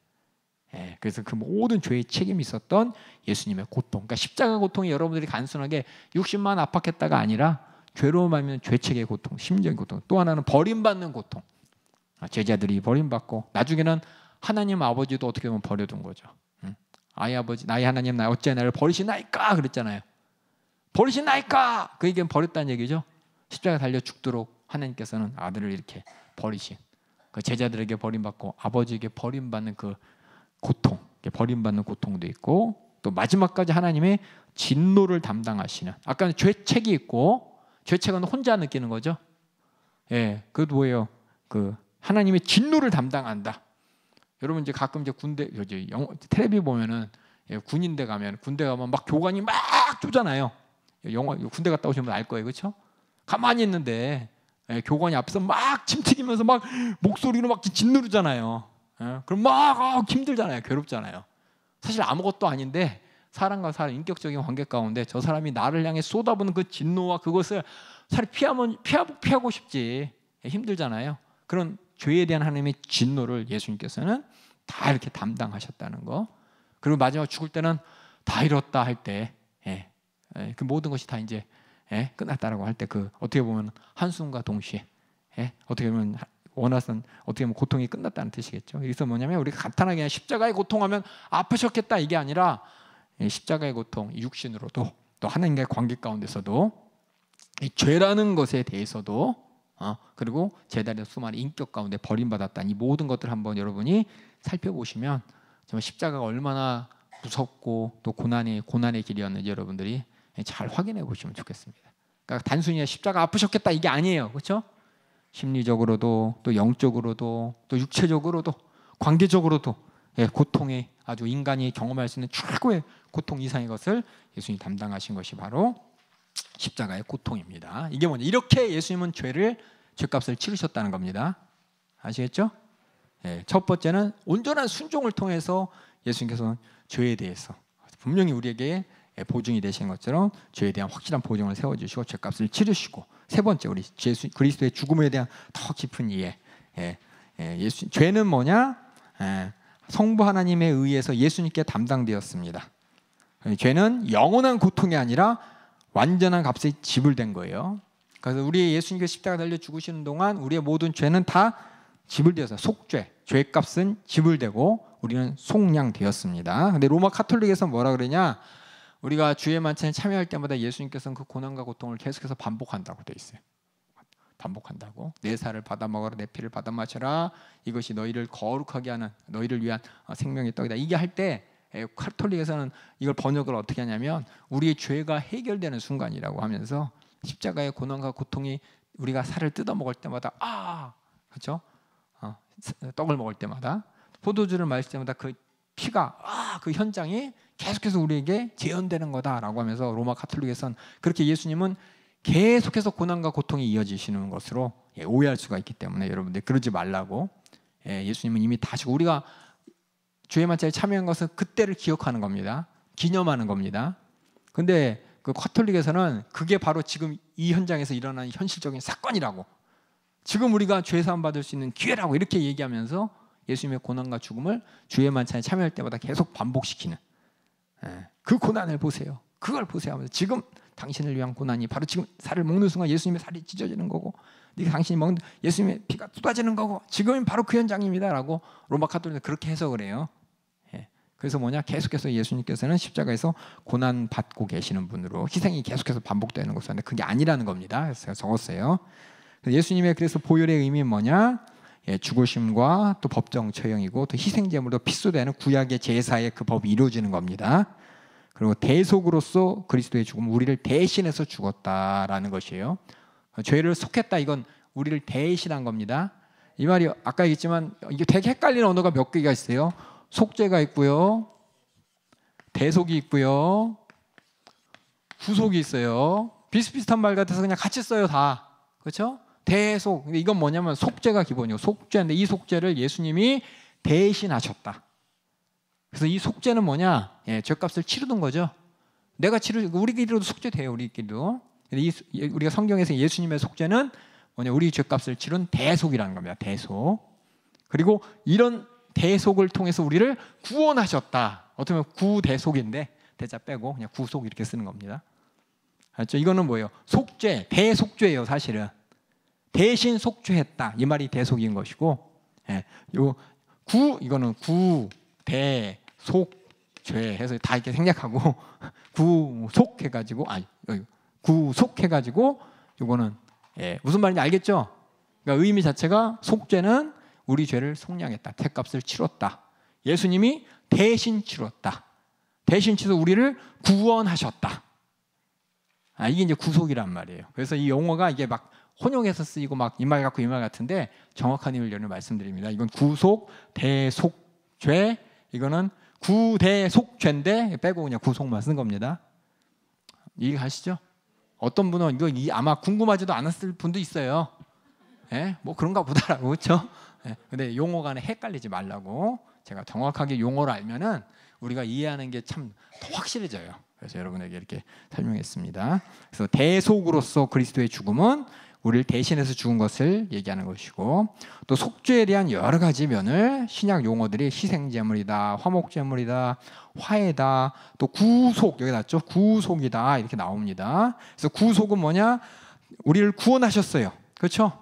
그래서 그 모든 죄의 책임이 있었던 예수님의 고통, 그러니까 십자가 고통이 여러분들이 단순하게 60만 아팠겠다가 아니라 죄로 말미암은 죄책의 고통, 심정의 고통. 또 하나는 버림받는 고통. 제자들이 버림받고 나중에는 하나님 아버지도 어떻게 보면 버려둔 거죠. 아이 아버지, 나의 하나님, 나 어찌 나를 버리시나이까 그랬잖아요. 버리시나이까, 그 얘기는 버렸다는 얘기죠. 십자가 달려 죽도록 하나님께서는 아들을 이렇게 버리신, 그 제자들에게 버림받고 아버지에게 버림받는 그 고통, 버림받는 고통도 있고, 또 마지막까지 하나님의 진노를 담당하시는, 아까는 죄책이 있고, 죄책은 혼자 느끼는 거죠. 예, 그것도 뭐예요? 그 하나님의 진노를 담당한다. 여러분 이제 가끔 이제 군대, 텔레비 보면은 군인대 가면, 군대 가면 막 교관이 막 쪼잖아요. 영화 군대 갔다 오시면 알 거예요, 그렇죠? 가만히 있는데 교관이 앞에서 막 침튀기면서 막 목소리로 막 짓누르잖아요. 그럼 막 힘들잖아요, 괴롭잖아요. 사실 아무것도 아닌데 사람과 사람 인격적인 관계 가운데 저 사람이 나를 향해 쏟아부는 그 진노와 그것을 차라리 피하고 싶지, 힘들잖아요. 그런 죄에 대한 하나님의 진노를 예수님께서는 다 이렇게 담당하셨다는 거. 그리고 마지막 죽을 때는 다 이뤘다 할 때, 그 모든 것이 다 이제 끝났다라고 할 때, 그 어떻게 보면 한숨과 동시에, 어떻게 보면 원하선 어떻게 보면 고통이 끝났다는 뜻이겠죠. 그래서 뭐냐면 우리가 간단하게 그냥 십자가의 고통하면 아프셨겠다 이게 아니라, 십자가의 고통, 육신으로도 또 하나님과의 관계 가운데서도 이 죄라는 것에 대해서도, 그리고 제자리의 수많은 인격 가운데 버림받았다는 이 모든 것들을 한번 여러분이 살펴보시면 정말 십자가가 얼마나 무섭고 또 고난의 길이었는지 여러분들이 잘 확인해 보시면 좋겠습니다. 그러니까 단순히 십자가 아프셨겠다 이게 아니에요, 그렇죠? 심리적으로도 또 영적으로도 또 육체적으로도 관계적으로도 고통의, 아주 인간이 경험할 수 있는 최고의 고통 이상의 것을 예수님이 담당하신 것이 바로 십자가의 고통입니다. 이게 뭐냐? 이렇게 예수님은 죄값을 치르셨다는 겁니다. 아시겠죠? 첫 번째는 온전한 순종을 통해서 예수님께서는 죄에 대해서 분명히 우리에게 보증이 되신 것처럼 죄에 대한 확실한 보증을 세워주시고 죄값을 치르시고, 세 번째 우리 그리스도의 죽음에 대한 더 깊은 이해. 죄는 뭐냐? 성부 하나님에 의해서 예수님께 담당되었습니다. 죄는 영원한 고통이 아니라 완전한 값에 지불된 거예요. 그래서 우리 예수님께서 십자가 달려 죽으시는 동안 우리의 모든 죄는 다 지불되어서 속죄, 죄값은 지불되고 우리는 속량되었습니다. 근데 로마 카톨릭에서 뭐라 그러냐? 우리가 주의 만찬에 참여할 때마다 예수님께서는 그 고난과 고통을 계속해서 반복한다고 돼 있어요. 반복한다고. 내 살을 받아 먹어라, 내 피를 받아 마셔라. 이것이 너희를 거룩하게 하는, 너희를 위한 생명의 떡이다. 이게 할 때 카톨릭에서는 이걸 번역을 어떻게 하냐면 우리의 죄가 해결되는 순간이라고 하면서 십자가의 고난과 고통이 우리가 살을 뜯어 먹을 때마다 그렇죠? 떡을 먹을 때마다, 포도주를 마실 때마다 그 피가 그 현장이 계속해서 우리에게 재현되는 거다라고 하면서 로마 카톨릭에서는 그렇게 예수님은 계속해서 고난과 고통이 이어지시는 것으로 오해할 수가 있기 때문에 여러분들 그러지 말라고, 예수님은 이미 다시고 우리가 주의 만찬에 참여한 것은 그때를 기억하는 겁니다. 기념하는 겁니다. 근데 그 카톨릭에서는 그게 바로 지금 이 현장에서 일어나는 현실적인 사건이라고, 지금 우리가 죄 사함 받을 수 있는 기회라고 이렇게 얘기하면서 예수님의 고난과 죽음을 주의 만찬에 참여할 때마다 계속 반복시키는, 그 고난을 보세요. 그걸 보세요 하면서 지금 당신을 위한 고난이 바로 지금 살을 먹는 순간 예수님의 살이 찢어지는 거고, 네가 당신이 먹는 예수님의 피가 쏟아지는 거고, 지금은 바로 그 현장입니다라고 로마 카톨릭은 그렇게 해석을 해요. 그래서 뭐냐? 계속해서 예수님께서는 십자가에서 고난 받고 계시는 분으로 희생이 계속해서 반복되는 것은 그게 아니라는 겁니다. 그래서 제가 적었어요. 예수님의 그래서 보혈의 의미는 뭐냐? 죽으심과 또 법정 처형이고 또 희생제물로 피수되는 구약의 제사의 그 법이 이루어지는 겁니다. 그리고 대속으로서 그리스도의 죽음, 우리를 대신해서 죽었다라는 것이에요. 죄를 속했다, 이건 우리를 대신한 겁니다. 이 말이 아까 얘기했지만 이게 되게 헷갈리는 언어가 몇 개가 있어요. 속죄가 있고요, 대속이 있고요, 구속이 있어요. 비슷비슷한 말 같아서 그냥 같이 써요 다, 그렇죠? 대속, 근데 이건 뭐냐면 속죄가 기본이고, 속죄인데 이 속죄를 예수님이 대신하셨다. 그래서 이 속죄는 뭐냐? 죄값을 치르는 거죠. 내가 우리끼리도 속죄돼요, 우리끼리도. 우리가 성경에서 예수님의 속죄는 뭐냐? 우리 죄값을 치른 대속이라는 겁니다. 대속. 그리고 이런 대속을 통해서 우리를 구원하셨다. 어떻게 보면 구대속인데 대자 빼고 그냥 구속 이렇게 쓰는 겁니다. 알죠? 이거는 뭐예요? 속죄, 대속죄예요, 사실은. 대신 속죄했다, 이 말이 대속인 것이고, 이거는 구대속죄 해서 다 이렇게 생략하고 구속해가지고, 구속해가지고 이거는 무슨 말인지 알겠죠? 그러니까 의미 자체가 속죄는 우리 죄를 속량했다, 죄값을 치렀다. 예수님이 대신 치렀다. 대신 치러 우리를 구원하셨다. 이게 이제 구속이란 말이에요. 그래서 이 용어가 이게 막 혼용해서 쓰이고 막 이 말 같고 이 말 같은데 정확한 의미를 말씀드립니다. 이건 구속, 대속, 죄. 이거는 구대속죄인데 빼고 그냥 구속만 쓴 겁니다. 이해가시죠? 어떤 분은 이거 아마 궁금하지도 않았을 분도 있어요. 예? 뭐 그런가 보다라고, 그렇죠? 예. 근데 용어 간에 헷갈리지 말라고 제가 정확하게 용어를 알면은 우리가 이해하는 게 참 더 확실해져요. 그래서 여러분에게 이렇게 설명했습니다. 그래서 대속으로서 그리스도의 죽음은 우리를 대신해서 죽은 것을 얘기하는 것이고, 또 속죄에 대한 여러 가지 면을 신약 용어들이 희생제물이다, 화목제물이다, 화해다, 또 구속, 여기 났죠? 구속이다 이렇게 나옵니다. 그래서 구속은 뭐냐? 우리를 구원하셨어요. 그렇죠?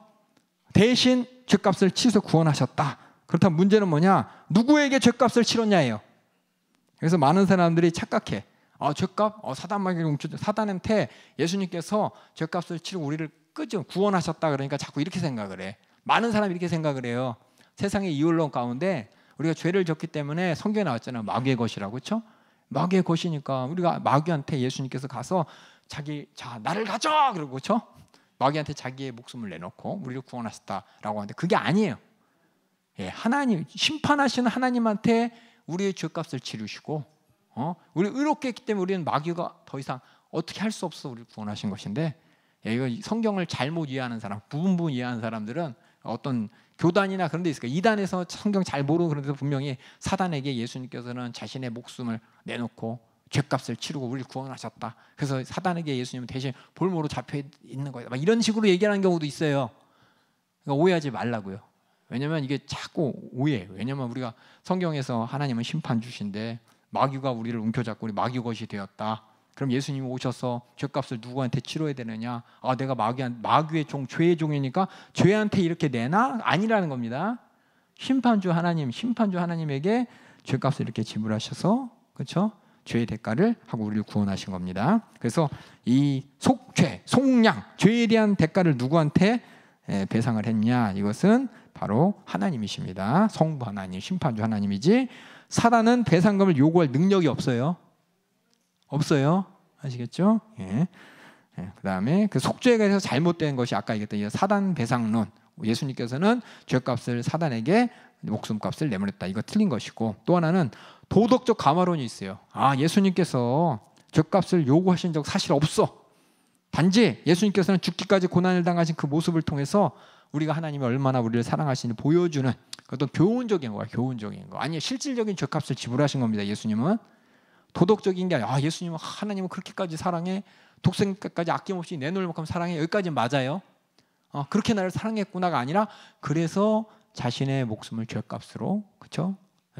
대신 죄값을 치러서 구원하셨다. 그렇다면 문제는 뭐냐? 누구에게 죄값을 치렀냐예요. 그래서 많은 사람들이 착각해. 죄값? 사단한테 예수님께서 죄값을 치르고 우리를 구원하셨다 그러니까 자꾸 이렇게 생각을 해. 많은 사람이 이렇게 생각을 해요. 세상의 이율론 가운데 우리가 죄를 졌기 때문에 성경에 나왔잖아요. 마귀의 것이라고, 그렇죠? 마귀의 것이니까 우리가 마귀한테 예수님께서 가서 나를 가져! 그러고, 그렇죠? 마귀한테 자기의 목숨을 내놓고 우리를 구원하셨다라고 하는데 그게 아니에요. 하나님, 심판하시는 하나님한테 우리의 죄값을 치르시고, 우리 의롭게 했기 때문에 우리는 마귀가 더 이상 어떻게 할 수 없어 우리를 구원하신 것인데, 이거 성경을 잘못 이해하는 사람, 부분 이해하는 사람들은 어떤 교단이나 그런 데 있을까? 이단에서 성경 잘 모르고 그런 데서 분명히 사단에게 예수님께서는 자신의 목숨을 내놓고 죄값을 치르고 우리를 구원하셨다. 그래서 사단에게 예수님은 대신 볼모로 잡혀 있는 거예요. 막 이런 식으로 얘기하는 경우도 있어요. 그러니까 오해하지 말라고요. 왜냐하면 이게 자꾸 오해예요. 왜냐하면 우리가 성경에서 하나님은 심판주신데 마귀가 우리를 움켜잡고 우리 마귀 것이 되었다. 그럼 예수님이 오셔서 죄값을 누구한테 치러야 되느냐? 내가 마귀의 종, 죄의 종이니까 죄한테 이렇게 내나? 아니라는 겁니다. 심판주 하나님에게 죄값을 이렇게 지불하셔서, 그렇죠? 죄의 대가를 하고 우리를 구원하신 겁니다. 그래서 이 속죄, 속량, 죄에 대한 대가를 누구한테 배상을 했냐? 이것은 바로 하나님이십니다. 성부 하나님, 심판주 하나님이지 사단은 배상금을 요구할 능력이 없어요. 아시겠죠? 그 다음에 그 속죄에 대해서 잘못된 것이 아까 얘기했던 이 사단 배상론. 예수님께서는 죄값을 사단에게 목숨값을 내버렸다. 이거 틀린 것이고, 또 하나는 도덕적 가마론이 있어요. 예수님께서 죄값을 요구하신 적 사실 없어. 단지 예수님께서는 죽기까지 고난을 당하신 그 모습을 통해서 우리가 하나님이 얼마나 우리를 사랑하시는지 보여주는 어떤 교훈적인 거야. 아니 실질적인 죄값을 지불하신 겁니다. 예수님은 도덕적인 게 아니라 예수님은 하나님은 그렇게까지 사랑해, 독생까지 아낌없이 내놓을 만큼 사랑해. 여기까지 맞아요. 그렇게 나를 사랑했구나가 아니라 그래서 자신의 목숨을 죄값으로, 그렇죠?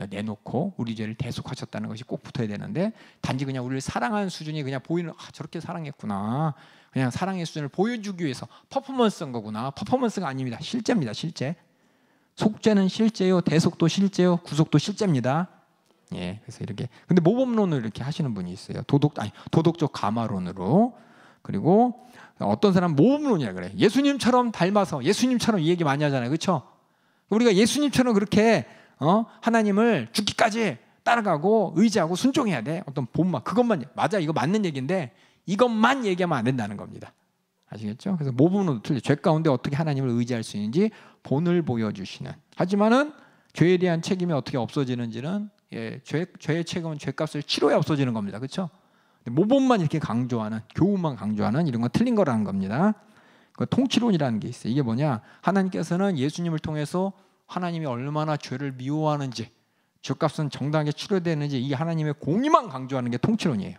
내놓고 우리 죄를 대속하셨다는 것이 꼭 붙어야 되는데, 단지 그냥 우리를 사랑하는 수준이 그냥 보이는 저렇게 사랑했구나, 그냥 사랑의 수준을 보여주기 위해서 퍼포먼스인 거구나. 퍼포먼스가 아닙니다. 실제입니다. 실제. 속죄는 실제요, 대속도 실제요, 구속도 실제입니다. 그래서 이렇게. 근데 모범론을 이렇게 하시는 분이 있어요. 도덕적 가마론으로. 그리고 어떤 사람은 모범론이라 그래. 예수님처럼 닮아서, 예수님처럼 이 얘기 많이 하잖아요, 그렇죠? 우리가 예수님처럼 그렇게 하나님을 죽기까지 따라가고 의지하고 순종해야 돼. 어떤 본만, 그것만, 맞아, 이거 맞는 얘기인데 이것만 얘기하면 안 된다는 겁니다. 아시겠죠? 그래서 모범론도 틀려. 죄 가운데 어떻게 하나님을 의지할 수 있는지 본을 보여주시는. 하지만은 죄에 대한 책임이 어떻게 없어지는지는, 죄의 책임은 죄값을 치러야 없어지는 겁니다. 그렇죠? 모범만 이렇게 강조하는, 교훈만 강조하는 이런 건 틀린 거라는 겁니다. 그 통치론이라는 게 있어요. 이게 뭐냐? 하나님께서는 예수님을 통해서 하나님이 얼마나 죄를 미워하는지, 죄값은 정당하게 치료되는지 이 하나님의 공의만 강조하는 게 통치론이에요.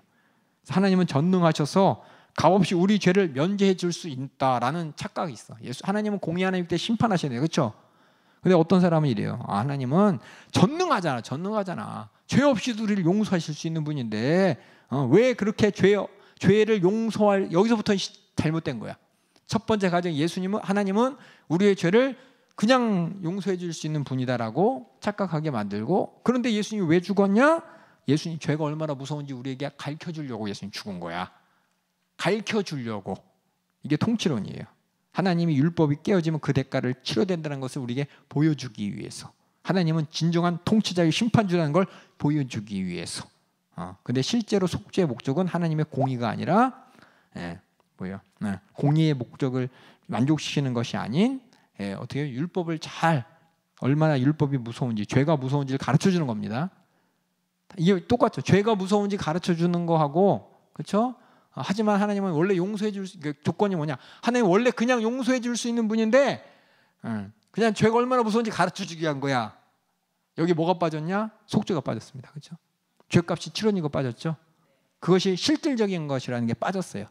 하나님은 전능하셔서 값없이 우리 죄를 면제해 줄 수 있다라는 착각이 있어. 하나님은 공의 하나님 때 심판하셔야 돼요. 그렇죠? 근데 어떤 사람은 이래요. 하나님은 전능하잖아. 죄 없이도 우리를 용서하실 수 있는 분인데 왜 그렇게 죄를 용서할, 여기서부터 잘못된 거야. 첫 번째 가정, 하나님은 우리의 죄를 그냥 용서해 줄 수 있는 분이다라고 착각하게 만들고, 그런데 예수님이 왜 죽었냐? 예수님 죄가 얼마나 무서운지 우리에게 가르쳐 주려고 예수님 죽은 거야. 가르쳐 주려고. 이게 통치론이에요. 하나님이 율법이 깨어지면 그 대가를 치러야 된다는 것을 우리에게 보여주기 위해서. 하나님은 진정한 통치자의 심판주라는 걸 보여주기 위해서. 근데 실제로 속죄의 목적은 하나님의 공의가 아니라 공의의 목적을 만족시키는 것이 아닌 어떻게 율법을 잘 얼마나 율법이 무서운지 죄가 무서운지를 가르쳐주는 겁니다. 이게 똑같죠. 죄가 무서운지 가르쳐주는 거하고 그렇죠? 하지만 하나님은 원래 용서해 줄 조건이 뭐냐? 하나님 원래 그냥 용서해 줄 수 있는 분인데 그냥 죄가 얼마나 무서운지 가르쳐주기 위한 거야. 여기 뭐가 빠졌냐? 속죄가 빠졌습니다. 그렇죠? 죄값이 치러진 거 빠졌죠. 그것이 실질적인 것이라는 게 빠졌어요.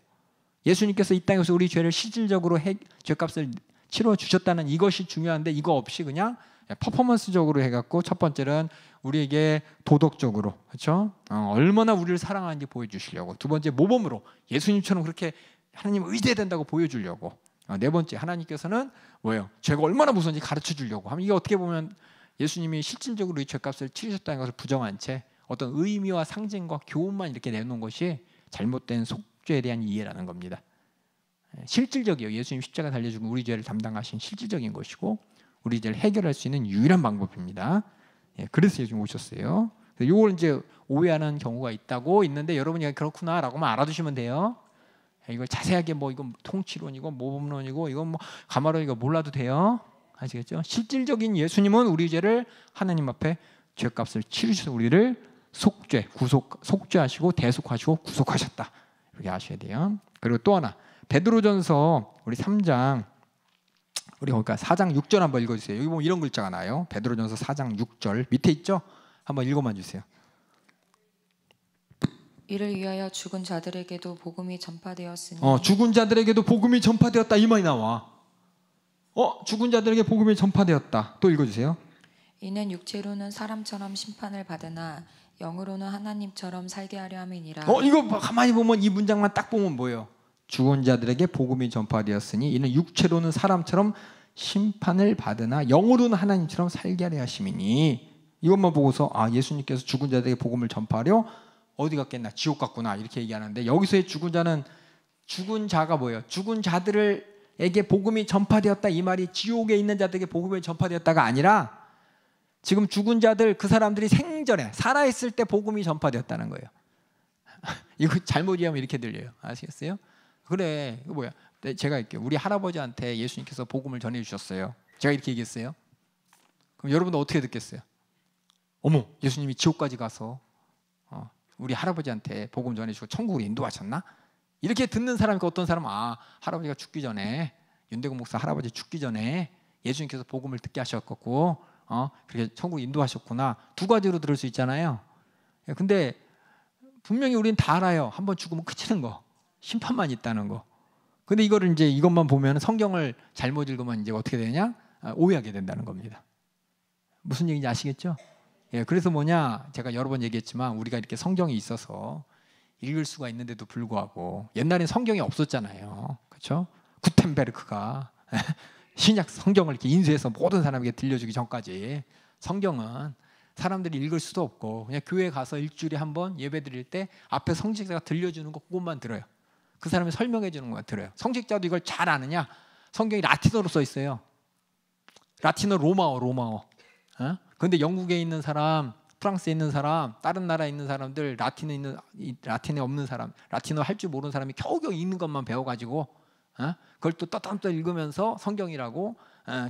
예수님께서 이 땅에서 우리 죄를 실질적으로 죄값을 치러 주셨다는 이것이 중요한데 이거 없이 그냥 퍼포먼스적으로 해갖고 첫 번째는 우리에게 도덕적으로 그렇죠? 얼마나 우리를 사랑하는지 보여주시려고. 두 번째 모범으로 예수님처럼 그렇게 하나님 의지된다고 보여주려고. 네 번째 하나님께서는 뭐예요? 죄가 얼마나 무서운지 가르쳐주려고. 이게 어떻게 보면 예수님이 실질적으로 이 죄값을 치르셨다는 것을 부정한 채 어떤 의미와 상징과 교훈만 이렇게 내놓은 것이 잘못된 속죄에 대한 이해라는 겁니다. 실질적이에요. 예수님 십자가 달려주고 우리 죄를 담당하신 실질적인 것이고 우리 죄를 해결할 수 있는 유일한 방법입니다. 그래서 예수님 오셨어요. 이걸 이제 오해하는 경우가 있는데 여러분이 그렇구나라고만 알아두시면 돼요. 이걸 자세하게 뭐 이건 통치론이고 모범론이고 이건 뭐 가마론이고 몰라도 돼요. 아시겠죠? 실질적인 예수님은 우리 죄를 하나님 앞에 죄값을 치르셔서 우리를 속죄하시고 대속하시고 구속하셨다. 이렇게 아셔야 돼요. 그리고 또 하나 베드로전서 우리 3장 우리 거기가 4장 6절 한번 읽어주세요. 여기 보면 이런 글자가 나요. 베드로전서 4장 6절 밑에 있죠? 한번 읽어만 주세요. 이를 위하여 죽은 자들에게도 복음이 전파되었으니 죽은 자들에게도 복음이 전파되었다 이 말이 나와. 죽은 자들에게 복음이 전파되었다. 또 읽어주세요. 이는 육체로는 사람처럼 심판을 받으나 영으로는 하나님처럼 살게 하려 함이니라. 이거 가만히 보면 이 문장만 딱 보면 뭐예요? 죽은 자들에게 복음이 전파되었으니 이는 육체로는 사람처럼 심판을 받으나 영으로는 하나님처럼 살게 하려 하심이니. 이것만 보고서 예수님께서 죽은 자들에게 복음을 전파하려 어디 갔겠나? 지옥 갔구나 이렇게 얘기하는데 여기서의 죽은 자는 죽은 자가 뭐예요? 죽은 자들에게 복음이 전파되었다 이 말이 지옥에 있는 자들에게 복음이 전파되었다가 아니라 지금 죽은 자들 그 사람들이 생전에 살아있을 때 복음이 전파되었다는 거예요. 이거 잘못 이해하면 이렇게 들려요. 아시겠어요? 그래 이거 뭐야? 제가 할게요. 우리 할아버지한테 예수님께서 복음을 전해주셨어요. 제가 이렇게 얘기했어요. 그럼 여러분도 어떻게 듣겠어요? 어머 예수님이 지옥까지 가서 우리 할아버지한테 복음 전해주고 천국으로 인도하셨나? 이렇게 듣는 사람이 어떤 사람은 할아버지가 죽기 전에 윤대국 목사 할아버지 죽기 전에 예수님께서 복음을 듣게 하셨고 그렇게 천국으로 인도하셨구나. 두 가지로 들을 수 있잖아요. 근데 분명히 우리는 다 알아요. 한번 죽으면 끝이는 거. 심판만 있다는 거. 근데 이거를 이제 이것만 보면 성경을 잘못 읽으면 이제 어떻게 되냐? 오해하게 된다는 겁니다. 무슨 얘기인지 아시겠죠? 그래서 제가 여러 번 얘기했지만 우리가 이렇게 성경이 있어서 읽을 수가 있는데도 불구하고 옛날엔 성경이 없었잖아요. 그렇죠? 구텐베르크가 신약 성경을 이렇게 인수해서 모든 사람에게 들려주기 전까지 성경은 사람들이 읽을 수도 없고 그냥 교회 가서 일주일에 한 번 예배 드릴 때 앞에 성직자가 들려주는 거 그것만 들어요. 그 사람이 설명해 주는 거 들어요. 성직자도 이걸 잘 아느냐? 성경이 라틴어로 써 있어요. 라틴어 로마어. 근데 영국에 있는 사람, 프랑스에 있는 사람, 다른 나라에 있는 사람들 라틴에 없는 사람, 라틴어 할 줄 모르는 사람이 겨우겨우 읽는 것만 배워가지고 그걸 또 떠담떠 읽으면서 성경이라고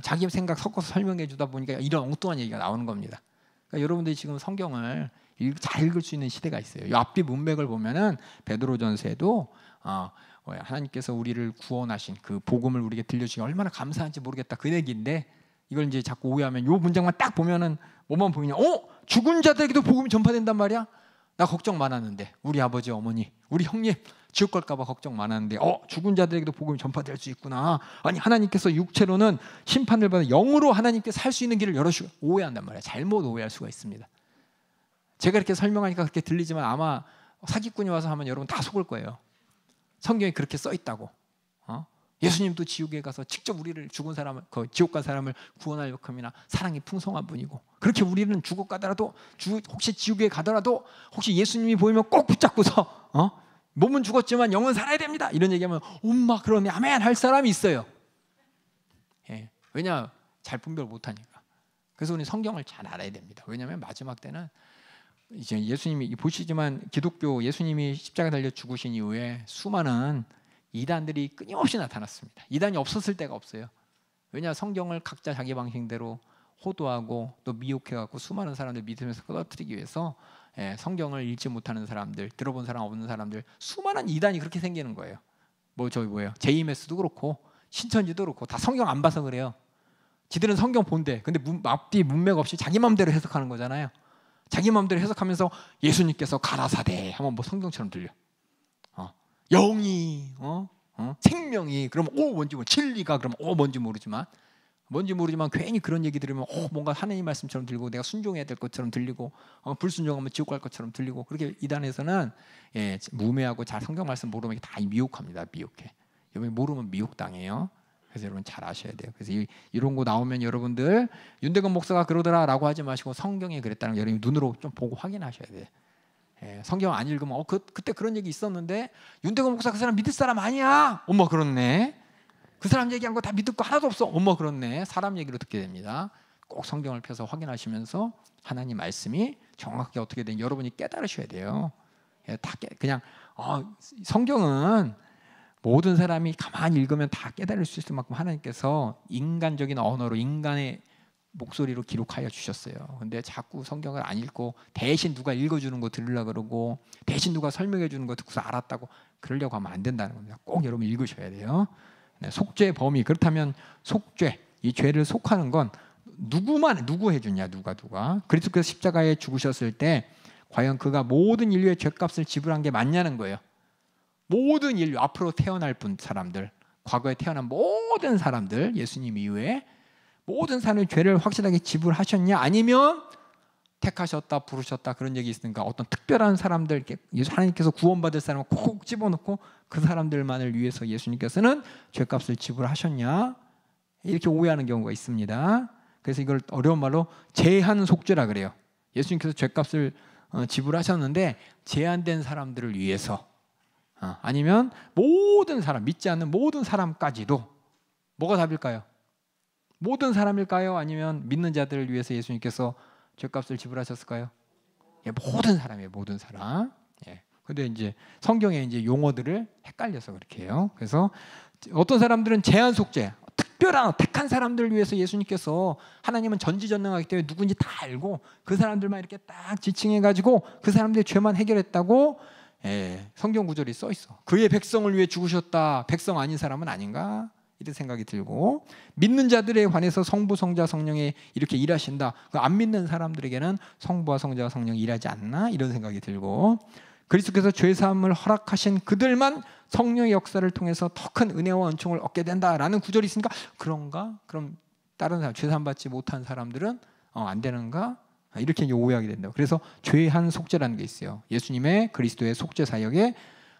자기 생각 섞어서 설명해 주다 보니까 이런 엉뚱한 얘기가 나오는 겁니다. 그러니까 여러분들이 지금 성경을 잘 읽을 수 있는 시대가 있어요. 이 앞뒤 문맥을 보면은 베드로전서에도 하나님께서 우리를 구원하신 그 복음을 우리에게 들려주시기 얼마나 감사한지 모르겠다 그 얘기인데 이걸 이제 자꾸 오해하면 이 문장만 딱 보면은 뭐만 보이냐? 죽은 자들에게도 복음이 전파된단 말이야? 나 걱정 많았는데 우리 아버지 어머니 우리 형님 지옥 갈까봐 걱정 많았는데 죽은 자들에게도 복음이 전파될 수 있구나. 아니 하나님께서 육체로는 심판을 받아 영으로 하나님께서 살 수 있는 길을 열어주고 오해한단 말이야. 잘못 오해할 수가 있습니다. 제가 이렇게 설명하니까 그렇게 들리지만 아마 사기꾼이 와서 하면 여러분 다 속을 거예요. 성경에 그렇게 써 있다고. 예수님도 지옥에 가서 직접 우리를 죽은 사람을 지옥 간 사람을 구원할 역함이나 사랑이 풍성한 분이고 그렇게 우리는 죽어 가더라도 혹시 지옥에 가더라도 혹시 예수님이 보이면 꼭 붙잡고서 몸은 죽었지만 영은 살아야 됩니다. 이런 얘기하면 엄마 그러네 아멘 할 사람이 있어요. 왜냐 잘 분별 못하니까. 그래서 우리 성경을 잘 알아야 됩니다. 왜냐하면 마지막 때는 이제 예수님이 보시지만 기독교 예수님이 십자가 달려 죽으신 이후에 수많은 이단들이 끊임없이 나타났습니다. 이단이 없었을 때가 없어요. 왜냐 성경을 각자 자기 방식대로 호도하고 또 미혹해갖고 수많은 사람들 믿으면서 끌어들이기 위해서 성경을 읽지 못하는 사람들, 들어본 사람 없는 사람들, 수많은 이단이 그렇게 생기는 거예요. 뭐예요? JMS도 그렇고 신천지도 그렇고 다 성경 안 봐서 그래요. 지들은 성경 본대. 근데 앞뒤 문맥 없이 자기 마음대로 해석하는 거잖아요. 자기 마음대로 해석하면서 예수님께서 가라사대 하면 뭐 성경처럼 들려. 영이, 생명이 그러면 뭔지 모르. 진리가 그러면 뭔지 모르지만 괜히 그런 얘기 들으면 뭔가 하나님 말씀처럼 들리고 내가 순종해야 될 것처럼 들리고 불순종하면 지옥 갈 것처럼 들리고 그렇게 이단에서는 무매하고 잘 성경 말씀 모르면 다 미혹합니다. 미혹해. 여러분 모르면 미혹당해요. 그래서 여러분 잘 아셔야 돼요. 그래서 이런 거 나오면 여러분들 윤대건 목사가 그러더라라고 하지 마시고 성경에 그랬다는 거 여러분 눈으로 좀 보고 확인하셔야 돼요. 성경 안 읽으면 그때 그런 얘기 있었는데 윤대건 목사 그 사람 믿을 사람 아니야. 엄마 그렇네. 그 사람 얘기한 거 다 믿을 거 하나도 없어. 엄마 그렇네. 사람 얘기로 듣게 됩니다. 꼭 성경을 펴서 확인하시면서 하나님 말씀이 정확하게 어떻게 되는지 여러분이 깨달으셔야 돼요. 그냥 성경은 모든 사람이 가만히 읽으면 다 깨달을 수 있을 만큼 하나님께서 인간적인 언어로 인간의 목소리로 기록하여 주셨어요. 근데 자꾸 성경을 안 읽고 대신 누가 읽어주는 거 들으려고 그러고 대신 누가 설명해 주는 거 듣고서 알았다고 그러려고 하면 안 된다는 겁니다. 꼭 여러분 읽으셔야 돼요. 속죄의 범위. 그렇다면 속죄, 이 죄를 속하는 건 누구 해주냐? 누가 그리스도께서 십자가에 죽으셨을 때 과연 그가 모든 인류의 죄값을 지불한 게 맞냐는 거예요. 모든 인류, 앞으로 태어날 사람들, 과거에 태어난 모든 사람들, 예수님 이후에 모든 사람의 죄를 확실하게 지불하셨냐? 아니면 택하셨다, 부르셨다 그런 얘기 있으니까 어떤 특별한 사람들, 하나님께서 구원받을 사람을 콕 집어넣고 그 사람들만을 위해서 예수님께서는 죄값을 지불하셨냐? 이렇게 오해하는 경우가 있습니다. 그래서 이걸 어려운 말로 제한 속죄라 그래요. 예수님께서 죄값을 지불하셨는데 제한된 사람들을 위해서 아니면 모든 사람, 믿지 않는 모든 사람까지도 뭐가 답일까요? 모든 사람일까요? 아니면 믿는 자들을 위해서 예수님께서 죄값을 지불하셨을까요? 모든 사람이에요. 모든 사람. 근데 이제 성경에 이제 용어들을 헷갈려서 그렇게 해요. 그래서 어떤 사람들은 제한 속죄, 특별한 택한 사람들을 위해서 예수님께서 하나님은 전지전능하기 때문에 누군지 다 알고 그 사람들만 이렇게 딱 지칭해 가지고 그 사람들의 죄만 해결했다고 성경 구절이 써 있어. 그의 백성을 위해 죽으셨다. 백성 아닌 사람은 아닌가? 이런 생각이 들고 믿는 자들에 관해서 성부, 성자, 성령이 이렇게 일하신다. 안 믿는 사람들에게는 성부와 성자와 성령이 일하지 않나? 이런 생각이 들고 그리스도께서 죄사함을 허락하신 그들만 성령의 역사를 통해서 더 큰 은혜와 은총을 얻게 된다라는 구절이 있으니까 그런가? 그럼 다른 사람 죄사함 받지 못한 사람들은 안 되는가? 이렇게 이제 오해하게 된다. 그래서 죄한 속죄라는 게 있어요. 예수님의 그리스도의 속죄 사역에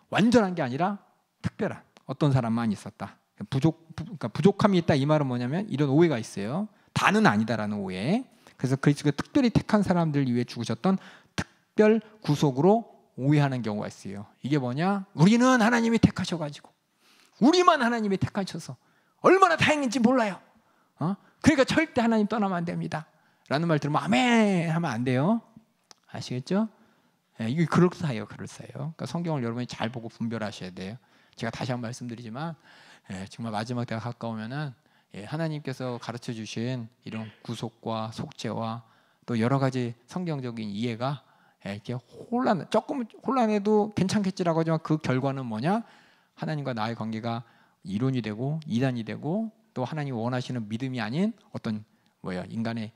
완전한 게 아니라 특별한 어떤 사람만 있었다. 그러니까 부족함이 있다 이 말은 뭐냐면 이런 오해가 있어요. 다는 아니다라는 오해. 그래서 그리스도가 특별히 택한 사람들을 위해 죽으셨던 특별 구속으로 오해하는 경우가 있어요. 이게 뭐냐? 우리는 하나님이 택하셔가지고 우리만 하나님이 택하셔서 얼마나 다행인지 몰라요. 그러니까 절대 하나님 떠나면 안 됩니다. 라는 말 들으면 아멘 하면 안 돼요. 아시겠죠? 이게 그럴싸해요. 그러니까 성경을 여러분이 잘 보고 분별하셔야 돼요. 제가 다시 한번 말씀드리지만 정말 마지막 때가 가까우면은 하나님께서 가르쳐 주신 이런 구속과 속죄와 또 여러 가지 성경적인 이해가 이렇게 조금 혼란해도 괜찮겠지라고 하지만 그 결과는 뭐냐? 하나님과 나의 관계가 이론이 되고 이단이 되고 또 하나님이 원하시는 믿음이 아닌 어떤 인간의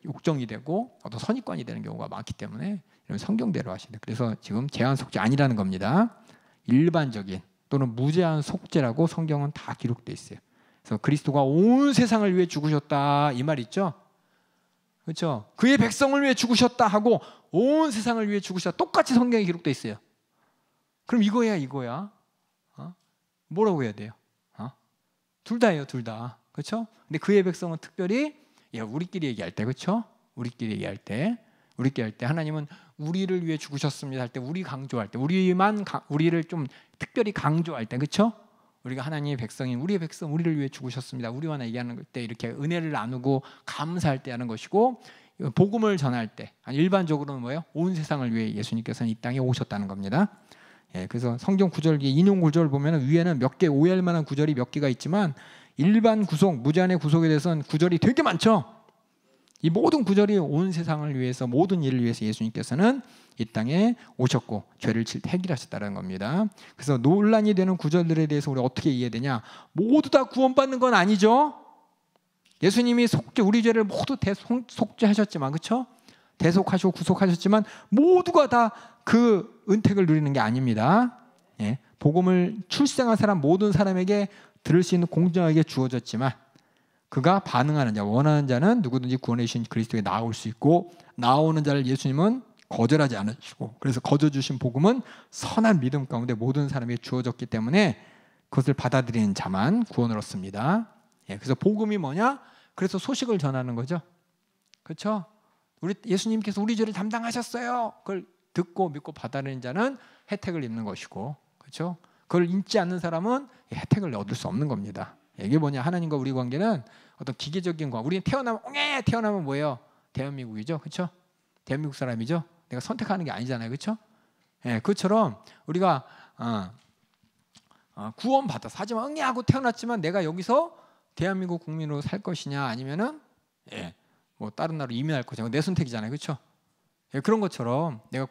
욕정이 되고 어떤 선입관이 되는 경우가 많기 때문에 이런 성경대로 하셔야 돼요. 그래서 지금 제한 속죄 아니라는 겁니다. 일반적인 또는 무제한 속죄라고 성경은 다 기록되어 있어요. 그래서 그리스도가 온 세상을 위해 죽으셨다 이 말 있죠? 그렇죠? 그의 백성을 위해 죽으셨다 하고 온 세상을 위해 죽으셨다 똑같이 성경에 기록되어 있어요. 그럼 이거야? 뭐라고 해야 돼요? 둘 다예요, 둘 다. 그렇죠? 근데 그의 백성은 특별히 우리끼리 얘기할 때, 그렇죠? 우리끼리 얘기할 때 하나님은 우리를 위해 죽으셨습니다 할 때 우리 강조할 때 우리를 좀 특별히 강조할 때, 그렇죠? 우리가 하나님의 백성인 우리의 백성 우리를 위해 죽으셨습니다. 우리와 얘기하는 때 이렇게 은혜를 나누고 감사할 때 하는 것이고, 복음을 전할 때 일반적으로는 뭐예요? 온 세상을 위해 예수님께서는 이 땅에 오셨다는 겁니다. 그래서 성경 구절 인용 구절 보면 위에는 몇 개 오해할 만한 구절이 몇 개가 있지만 일반 구속, 무제한의 구속에 대해서는 구절이 되게 많죠. 이 모든 구절이 온 세상을 위해서 모든 일을 위해서 예수님께서는 이 땅에 오셨고 죄를 해결하셨다는 겁니다. 그래서 논란이 되는 구절들에 대해서 우리 어떻게 이해해야 되냐? 모두 다 구원받는 건 아니죠. 예수님이 우리 죄를 모두 속죄하셨지만, 그렇죠? 대속하시고 구속하셨지만 모두가 다 그 은택을 누리는 게 아닙니다. 복음을 출생한 사람 모든 사람에게 들을 수 있는 공정하게 주어졌지만 그가 반응하는 자, 원하는 자는 누구든지 구원해 주신 그리스도에 나올 수 있고, 나오는 자를 예수님은 거절하지 않으시고, 그래서 거저 주신 복음은 선한 믿음 가운데 모든 사람에게 주어졌기 때문에 그것을 받아들이는 자만 구원을 얻습니다. 그래서 복음이 뭐냐? 그래서 소식을 전하는 거죠. 그렇죠? 예수님께서 우리 죄를 담당하셨어요. 그걸 듣고 믿고 받아들이는 자는 혜택을 입는 것이고, 그렇죠? 그걸 잊지 않는 사람은 혜택을 얻을 수 없는 겁니다. 이게 뭐냐? 하나님과 우리 관계는 어떤 기계적인 관계. 우리는 태어나면 뭐예요? 대한민국이죠, 그렇죠? 대한민국 사람이죠. 내가 선택하는 게 아니잖아요, 그렇죠? 그것처럼 우리가 구원 받아서 하지만 응애하고 태어났지만 내가 여기서 대한민국 국민으로 살 것이냐 아니면은 뭐 다른 나라로 이민할 것이냐, 내 선택이잖아요, 그렇죠? 그런 것처럼 내가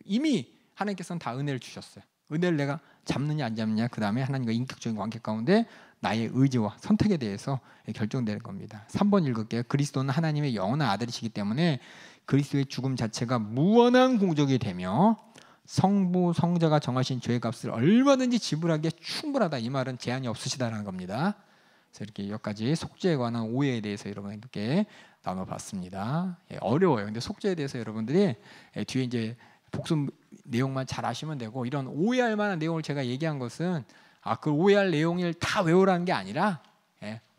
이미 하나님께서는 다 은혜를 주셨어요. 은혜를 내가 잡느냐 안 잡느냐, 그 다음에 하나님과 인격적인 관계 가운데 나의 의지와 선택에 대해서 결정되는 겁니다. 3번 읽을게요. 그리스도는 하나님의 영원한 아들이시기 때문에 그리스도의 죽음 자체가 무한한 공적이 되며 성부 성자가 정하신 죄의 값을 얼마든지 지불하기에 충분하다. 이 말은 제한이 없으시다는 겁니다. 그래서 이렇게 여기까지 속죄에 관한 오해에 대해서 여러분께 나눠봤습니다. 어려워요. 근데 속죄에 대해서 여러분들이 뒤에 이제 복습 내용만 잘 아시면 되고, 이런 오해할 만한 내용을 제가 얘기한 것은 그 오해할 내용을 다 외우라는 게 아니라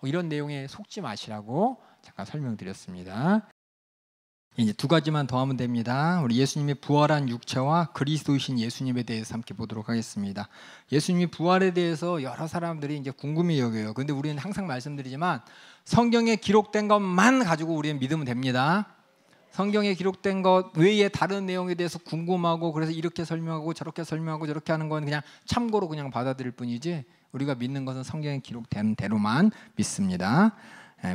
이런 내용에 속지 마시라고 잠깐 설명드렸습니다. 이제 두 가지만 더 하면 됩니다. 우리 예수님의 부활한 육체와 그리스도이신 예수님에 대해서 함께 보도록 하겠습니다. 예수님이 부활에 대해서 여러 사람들이 이제 궁금해 여겨요. 근데 우리는 항상 말씀드리지만 성경에 기록된 것만 가지고 우리는 믿으면 됩니다. 성경에 기록된 것 외에 다른 내용에 대해서 궁금하고 그래서 이렇게 설명하고 저렇게 설명하고 저렇게 하는 건 그냥 참고로 그냥 받아들일 뿐이지, 우리가 믿는 것은 성경에 기록된 대로만 믿습니다.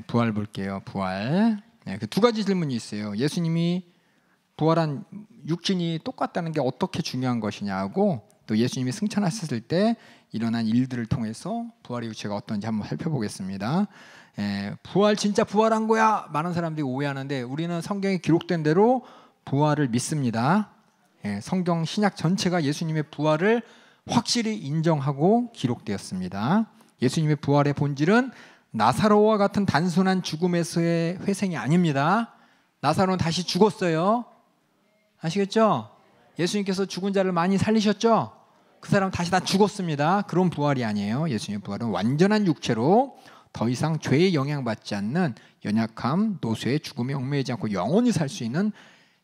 부활 볼게요. 부활. 그 두 가지 질문이 있어요. 예수님이 부활한 육신이 똑같다는 게 어떻게 중요한 것이냐고, 또 예수님이 승천하셨을 때 일어난 일들을 통해서 부활의 육체가 어떤지 한번 살펴보겠습니다. 부활 진짜 부활한 거야? 많은 사람들이 오해하는데 우리는 성경에 기록된 대로 부활을 믿습니다. 성경 신약 전체가 예수님의 부활을 확실히 인정하고 기록되었습니다. 예수님의 부활의 본질은 나사로와 같은 단순한 죽음에서의 회생이 아닙니다. 나사로는 다시 죽었어요. 아시겠죠? 예수님께서 죽은 자를 많이 살리셨죠? 그 사람 다시 다 죽었습니다. 그런 부활이 아니에요. 예수님의 부활은 완전한 육체로 더 이상 죄에 영향받지 않는 연약함, 노쇠, 죽음에 얽매이지 않고 영원히 살 수 있는,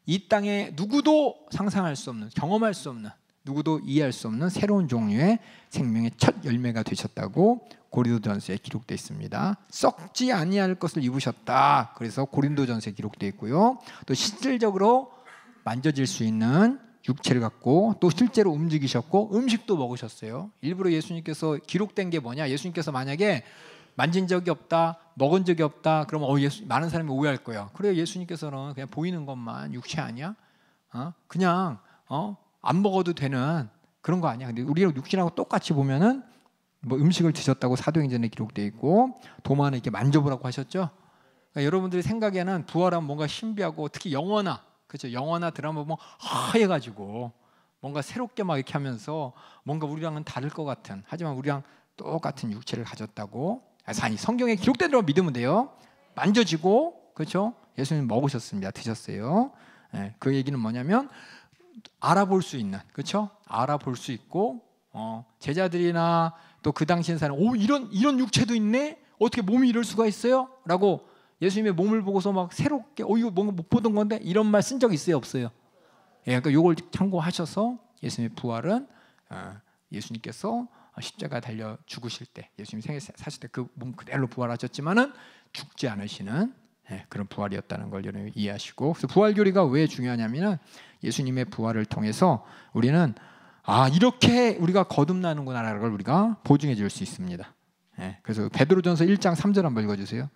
이 땅에 누구도 상상할 수 없는, 경험할 수 없는, 누구도 이해할 수 없는 새로운 종류의 생명의 첫 열매가 되셨다고 고린도전서에 기록되어 있습니다. 썩지 아니할 것을 입으셨다. 그래서 고린도전서에 기록되어 있고요. 또 실질적으로 만져질 수 있는 육체를 갖고 또 실제로 움직이셨고 음식도 먹으셨어요. 일부러 예수님께서 기록된 게 뭐냐? 예수님께서 만약에 만진 적이 없다, 먹은 적이 없다, 그러면 많은 사람이 오해할 거예요. 그래요, 예수님께서는 그냥 보이는 것만 육체 아니야? 그냥 안 먹어도 되는 그런 거 아니야? 근데 우리가 육신하고 똑같이 보면은 뭐 음식을 드셨다고 사도행전에 기록되어 있고 도마는 이렇게 만져보라고 하셨죠. 그러니까 여러분들이 생각에는 부활하면 뭔가 신비하고, 특히 영화나, 그렇죠? 영화나 드라마 보면 하얘가지고 뭔가 새롭게 막 이렇게 하면서 뭔가 우리랑은 다를 것 같은, 하지만 우리랑 똑같은 육체를 가졌다고. 아니, 성경에 기록된 대로 믿으면 돼요. 만져지고, 그렇죠? 예수님 먹으셨습니다. 드셨어요. 그 얘기는 뭐냐면 알아볼 수 있는, 그렇죠? 알아볼 수 있고, 제자들이나 또 그 당시엔 사람, 이런 육체도 있네? 어떻게 몸이 이럴 수가 있어요? 라고 예수님의 몸을 보고서 막 새롭게 이거 뭔가 못 보던 건데, 이런 말 쓴 적 있어요, 없어요? 그러니까 이걸 참고하셔서 예수님의 부활은 예수님께서 십자가 달려 죽으실 때 예수님 생애 사실 때 그 몸 그대로 부활하셨지만은 죽지 않으시는 그런 부활이었다는 걸 여러분 이해하시고, 그래서 부활 교리가 왜 중요하냐면은 예수님의 부활을 통해서 우리는 이렇게 우리가 거듭나는구나라는 걸 우리가 보증해 줄 수 있습니다. 그래서 베드로전서 1장 3절 한번 읽어주세요.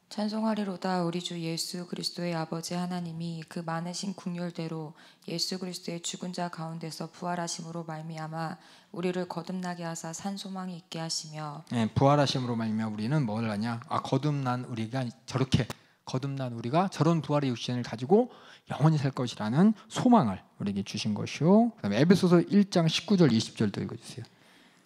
찬송하리로다 우리 주 예수 그리스도의 아버지 하나님이 그 많으신 긍휼대로 예수 그리스도의 죽은 자 가운데서 부활하심으로 말미암아 우리를 거듭나게 하사 산 소망이 있게 하시며. 부활하심으로 말미암아 우리는 뭘 하냐? 거듭난 우리가 저렇게 거듭난 우리가 저런 부활의 육신을 가지고 영원히 살 것이라는 소망을 우리에게 주신 것이요. 그다음에 에베소서 1장 19절 20절도 읽어주세요.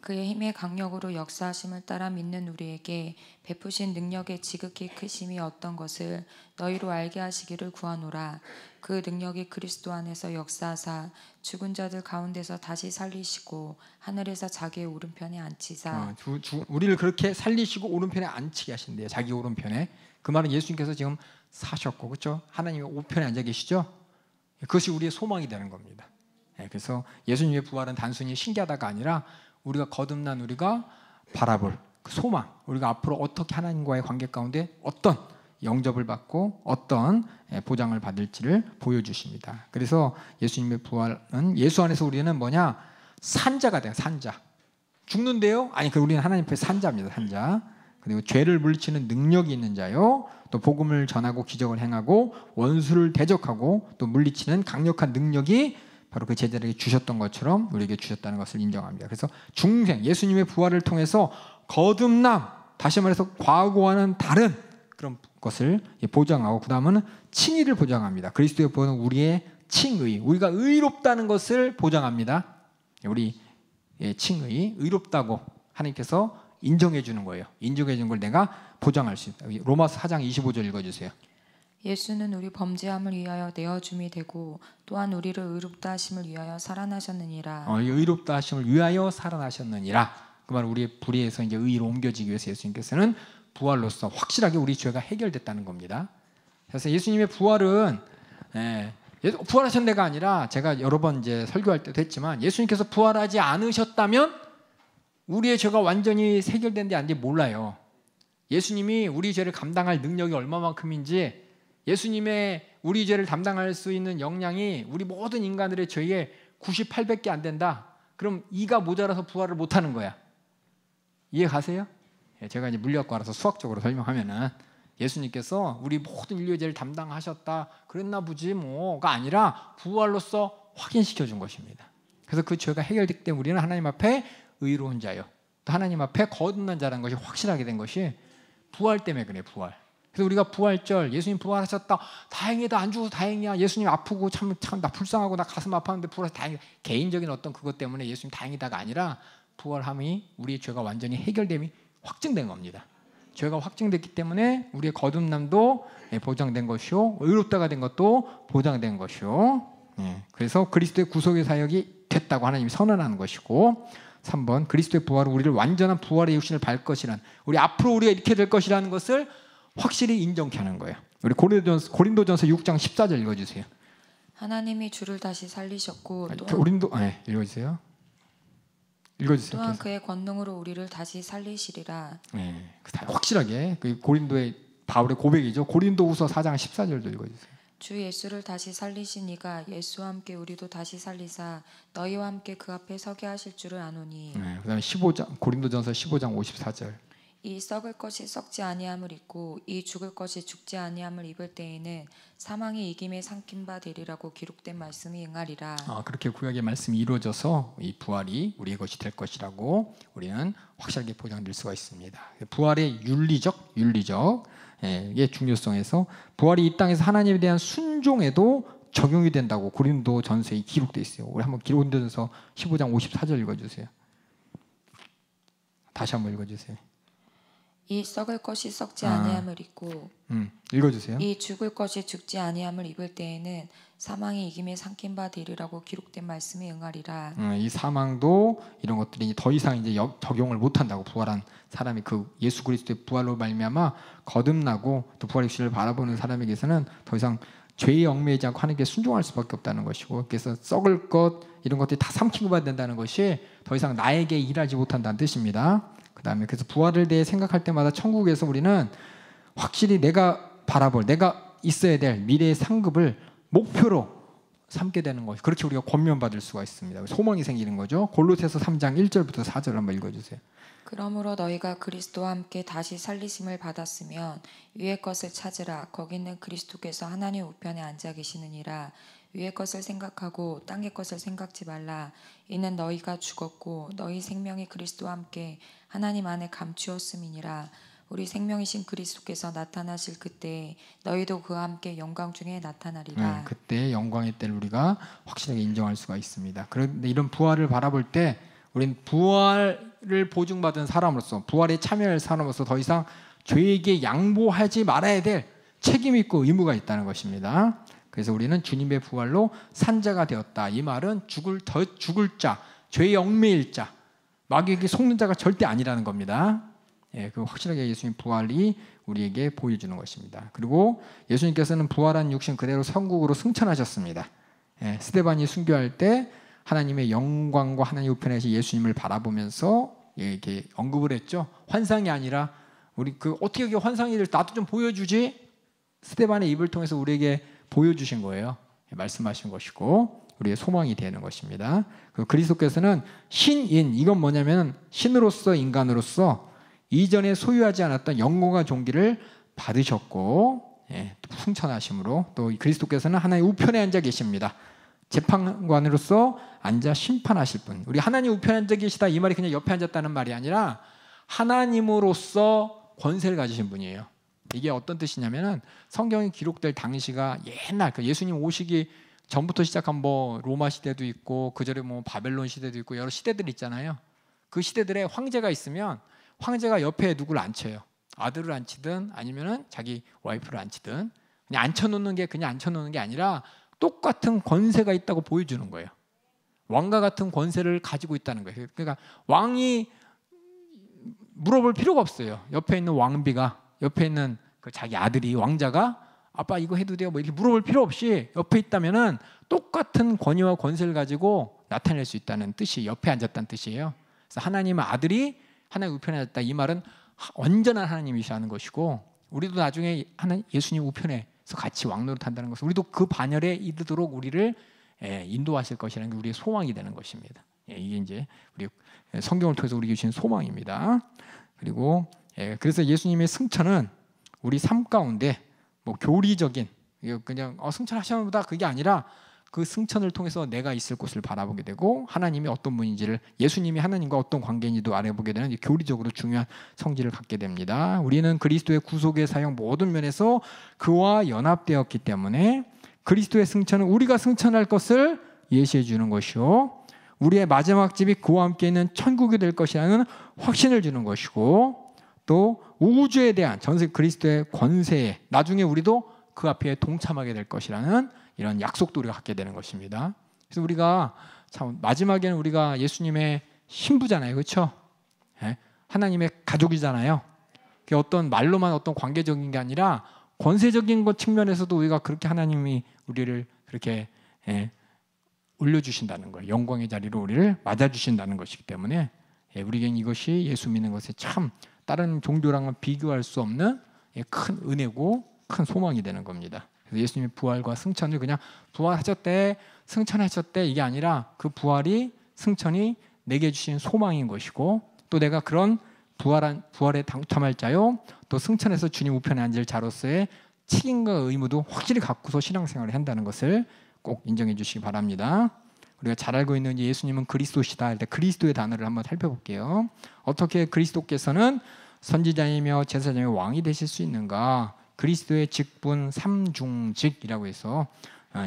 그의 힘의 강력으로 역사하심을 따라 믿는 우리에게 베푸신 능력의 지극히 크심이 어떤 것을 너희로 알게 하시기를 구하노라. 그 능력이 그리스도 안에서 역사하사 죽은 자들 가운데서 다시 살리시고 하늘에서 자기의 오른편에 앉히사. 우리를 그렇게 살리시고 오른편에 앉히게 하신대요. 자기 오른편에. 그 말은 예수님께서 지금 사셨고, 그렇죠? 하나님의 우편에 앉아 계시죠? 그것이 우리의 소망이 되는 겁니다. 그래서 예수님의 부활은 단순히 신기하다가 아니라 우리가 거듭난 우리가 바라볼 그 소망, 우리가 앞으로 어떻게 하나님과의 관계 가운데 어떤 영접을 받고 어떤 보장을 받을지를 보여주십니다. 그래서 예수님의 부활은 예수 안에서 우리는 뭐냐? 산자가 돼요. 산자. 죽는데요? 아니, 우리는 하나님 앞에 산자입니다. 산자. 그리고 죄를 물리치는 능력이 있는 자요. 또 복음을 전하고 기적을 행하고 원수를 대적하고 또 물리치는 강력한 능력이 바로 그 제자들에게 주셨던 것처럼 우리에게 주셨다는 것을 인정합니다. 그래서 중생, 예수님의 부활을 통해서 거듭남, 다시 말해서 과거와는 다른 그런 것을 보장하고, 그 다음은 칭의를 보장합니다. 그리스도의 부활은 우리의 칭의, 우리가 의롭다는 것을 보장합니다. 우리 칭의, 의롭다고 하나님께서 인정해 주는 거예요. 인정해 주는 걸 내가 보장할 수 있다. 로마서 4장 25절 읽어주세요. 예수는 우리 범죄함을 위하여 내어줌이 되고 또한 우리를 의롭다 하심을 위하여 살아나셨느니라. 의롭다 하심을 위하여 살아나셨느니라. 그 말 우리의 불의에서 이제 의로 옮겨지기 위해서 예수님께서는 부활로서 확실하게 우리 죄가 해결됐다는 겁니다. 그래서 예수님의 부활은 부활하신 데가 아니라, 제가 여러 번 이제 설교할 때도 했지만, 예수님께서 부활하지 않으셨다면 우리의 죄가 완전히 해결된 데 아닌지 몰라요. 예수님이 우리 죄를 감당할 능력이 얼마만큼인지, 예수님의 우리 죄를 담당할 수 있는 역량이 우리 모든 인간들의 죄의 98배밖에 안 된다. 그럼 이가 모자라서 부활을 못하는 거야. 이해 가세요? 제가 이제 물리학과라서 수학적으로 설명하면은, 예수님께서 우리 모든 인류의 죄를 담당하셨다 그랬나 보지 뭐가 아니라 부활로서 확인시켜 준 것입니다. 그래서 그 죄가 해결됐기 때문에 우리는 하나님 앞에 의로운 자요, 또 하나님 앞에 거듭난 자라는 것이 확실하게 된 것이 부활 때문에 그래. 부활. 그래서 우리가 부활절, 예수님 부활하셨다, 다행이다, 안 죽어서 다행이야, 예수님 아프고 참 나 불쌍하고 나 가슴 아팠는데 부활해서 다행이다, 개인적인 어떤 그것 때문에 예수님 다행이다가 아니라, 부활함이 우리의 죄가 완전히 해결됨이 확증된 겁니다. 죄가 확증됐기 때문에 우리의 거듭남도 보장된 것이요, 의롭다가 된 것도 보장된 것이요. 그래서 그리스도의 구속의 사역이 됐다고 하나님이 선언하는 것이고, 3번 그리스도의 부활은 우리를 완전한 부활의 육신을 발 것이란, 우리 앞으로 우리가 이렇게 될 것이라는 것을 확실히 인정케 하는 거예요. 우리 고린도전서 6장 14절 읽어주세요. 하나님이 주를 다시 살리셨고 읽어주세요. 읽어주세요. 또한 그의 권능으로 우리를 다시 살리시리라. 확실하게 고린도의 바울의 고백이죠. 고린도후서 4장 14절도 읽어주세요. 주 예수를 다시 살리신 이가 예수와 함께 우리도 다시 살리사 너희와 함께 그 앞에 서게 하실 줄을 아노니. 그다음에 고린도전서 15장 54절. 이 썩을 것이 썩지 아니함을 입고 이 죽을 것이 죽지 아니함을 입을 때에는 사망이 이김에 삼킨 바 되리라고 기록된 말씀이 응하리라. 그렇게 구약의 말씀이 이루어져서 이 부활이 우리의 것이 될 것이라고 우리는 확실하게 보장될 수가 있습니다. 부활의 윤리적의 중요성에서 부활이 이 땅에서 하나님에 대한 순종에도 적용이 된다고 고린도전서에 기록되어 있어요. 우리 한번 고린도전서 15장 54절 읽어주세요. 다시 한번 읽어주세요. 이 썩을 것이 썩지 아니함을 입고 읽어주세요. 이 죽을 것이 죽지 아니함을 입을 때에는 사망이 이김에 삼킨 바 되리라고 기록된 말씀이 응하리라. 이 사망도 이런 것들이 더 이상 이제 적용을 못한다고. 부활한 사람이 그 예수 그리스도의 부활로 말미암아 거듭나고 또 부활의 시를 바라보는 사람에게서는 더 이상 죄에 얽매이지 않고 하나님께 순종할 수밖에 없다는 것이고, 그래서 썩을 것 이런 것들이 다 삼키고 봐야 된다는 것이 더 이상 나에게 일하지 못한다는 뜻입니다. 그 다음에 그래서 부활을 대해 생각할 때마다 천국에서 우리는 확실히 내가 있어야 될 미래의 상급을 목표로 삼게 되는 것이, 그렇게 우리가 권면받을 수가 있습니다. 소망이 생기는 거죠. 골로새서 3장 1절부터 4절 한번 읽어주세요. 그러므로 너희가 그리스도와 함께 다시 살리심을 받았으면 위의 것을 찾으라. 거기는 그리스도께서 하나님 우편에 앉아 계시느니라. 위의 것을 생각하고 땅의 것을 생각지 말라. 이는 너희가 죽었고 너희 생명이 그리스도와 함께 하나님 안에 감추었음이니라. 우리 생명이신 그리스도께서 나타나실 그때 너희도 그와 함께 영광 중에 나타나리라. 그때 영광의 때를 우리가 확실하게 인정할 수가 있습니다. 그런데 이런 부활을 바라볼 때 우리는 부활을 보증받은 사람으로서, 부활에 참여할 사람으로서 더 이상 죄에게 양보하지 말아야 될 책임이 있고 의무가 있다는 것입니다. 그래서 우리는 주님의 부활로 산자가 되었다. 이 말은 죽을 자, 죄의 얽매일 자, 마귀에게 속는 자가 절대 아니라는 겁니다. 그 확실하게 예수님 부활이 우리에게 보여주는 것입니다. 그리고 예수님께서는 부활한 육신 그대로 천국으로 승천하셨습니다. 스데반이 순교할 때 하나님의 영광과 하나님 우편에서 예수님을 바라보면서 이렇게 언급을 했죠. 환상이 아니라 우리 어떻게 그게 환상이 될, 나도 좀 보여주지. 스데반의 입을 통해서 우리에게 보여주신 거예요. 말씀하신 것이고 우리의 소망이 되는 것입니다. 그리스도께서는 신인, 이건 뭐냐면 신으로서 인간으로서 이전에 소유하지 않았던 영광과 존귀를 받으셨고, 또 승천하심으로 또 그리스도께서는 하나님 우편에 앉아 계십니다. 재판관으로서 앉아 심판하실 분. 우리 하나님 우편에 앉아 계시다, 이 말이 그냥 옆에 앉았다는 말이 아니라 하나님으로서 권세를 가지신 분이에요. 이게 어떤 뜻이냐면은 성경이 기록될 당시가 옛날 예수님 오시기 전부터 시작한 로마 시대도 있고 그 전에 바벨론 시대도 있고 여러 시대들이 있잖아요. 그 시대들에 황제가 있으면 황제가 옆에 누구를 앉혀요. 아들을 앉히든 아니면은 자기 와이프를 앉히든, 그냥 앉혀놓는 게 아니라 똑같은 권세가 있다고 보여주는 거예요. 왕과 같은 권세를 가지고 있다는 거예요. 그러니까 왕이 물어볼 필요가 없어요. 옆에 있는 왕비가, 옆에 있는 자기 아들이, 왕자가 아빠 이거 해도 돼요? 이렇게 물어볼 필요 없이 옆에 있다면은 똑같은 권위와 권세를 가지고 나타낼 수 있다는 뜻이, 옆에 앉았다는 뜻이에요. 그래서 하나님의 아들이 하나님 우편에 앉았다, 이 말은 온전한 하나님이시라는 것이고, 우리도 나중에 예수님 우편에서 같이 왕노릇 한다는 것은 우리도 그 반열에 이르도록 우리를 인도하실 것이라는 게 우리의 소망이 되는 것입니다. 이게 이제 우리 성경을 통해서 우리에게 주신 소망입니다. 그리고 그래서 예수님의 승천은 우리 삶 가운데 교리적인 그냥 승천하시는 보다 그게 아니라 그 승천을 통해서 내가 있을 곳을 바라보게 되고 하나님이 어떤 분인지를, 예수님이 하나님과 어떤 관계인지도 알아보게 되는 교리적으로 중요한 성질을 갖게 됩니다. 우리는 그리스도의 구속의 사역 모든 면에서 그와 연합되었기 때문에 그리스도의 승천은 우리가 승천할 것을 예시해 주는 것이요, 우리의 마지막 집이 그와 함께 있는 천국이 될 것이라는 확신을 주는 것이고, 또 우주에 대한 전세 그리스도의 권세에 나중에 우리도 그 앞에 동참하게 될 것이라는 이런 약속도 우리가 갖게 되는 것입니다. 그래서 우리가 참 마지막에는 우리가 예수님의 신부잖아요, 그렇죠? 하나님의 가족이잖아요. 그게 어떤 말로만 어떤 관계적인 게 아니라 권세적인 것 측면에서도 우리가 그렇게 하나님이 우리를 그렇게 올려주신다는 거예요. 영광의 자리로 우리를 맞아주신다는 것이기 때문에 우리에겐 이것이 예수 믿는 것에 참 다른 종교랑은 비교할 수 없는 큰 은혜고 큰 소망이 되는 겁니다. 그래서 예수님의 부활과 승천을 그냥 부활하셨대, 승천하셨대, 이게 아니라 그 부활이, 승천이 내게 주신 소망인 것이고, 또 내가 그런 부활에 당첨할 자요, 또 승천해서 주님 우편에 앉을 자로서의 책임과 의무도 확실히 갖고서 신앙생활을 한다는 것을 꼭 인정해 주시기 바랍니다. 우리가 잘 알고 있는 예수님은 그리스도시다 할 때 그리스도의 단어를 한번 살펴볼게요. 어떻게 그리스도께서는 선지자이며 제사장이며 왕이 되실 수 있는가? 그리스도의 직분 삼중직이라고 해서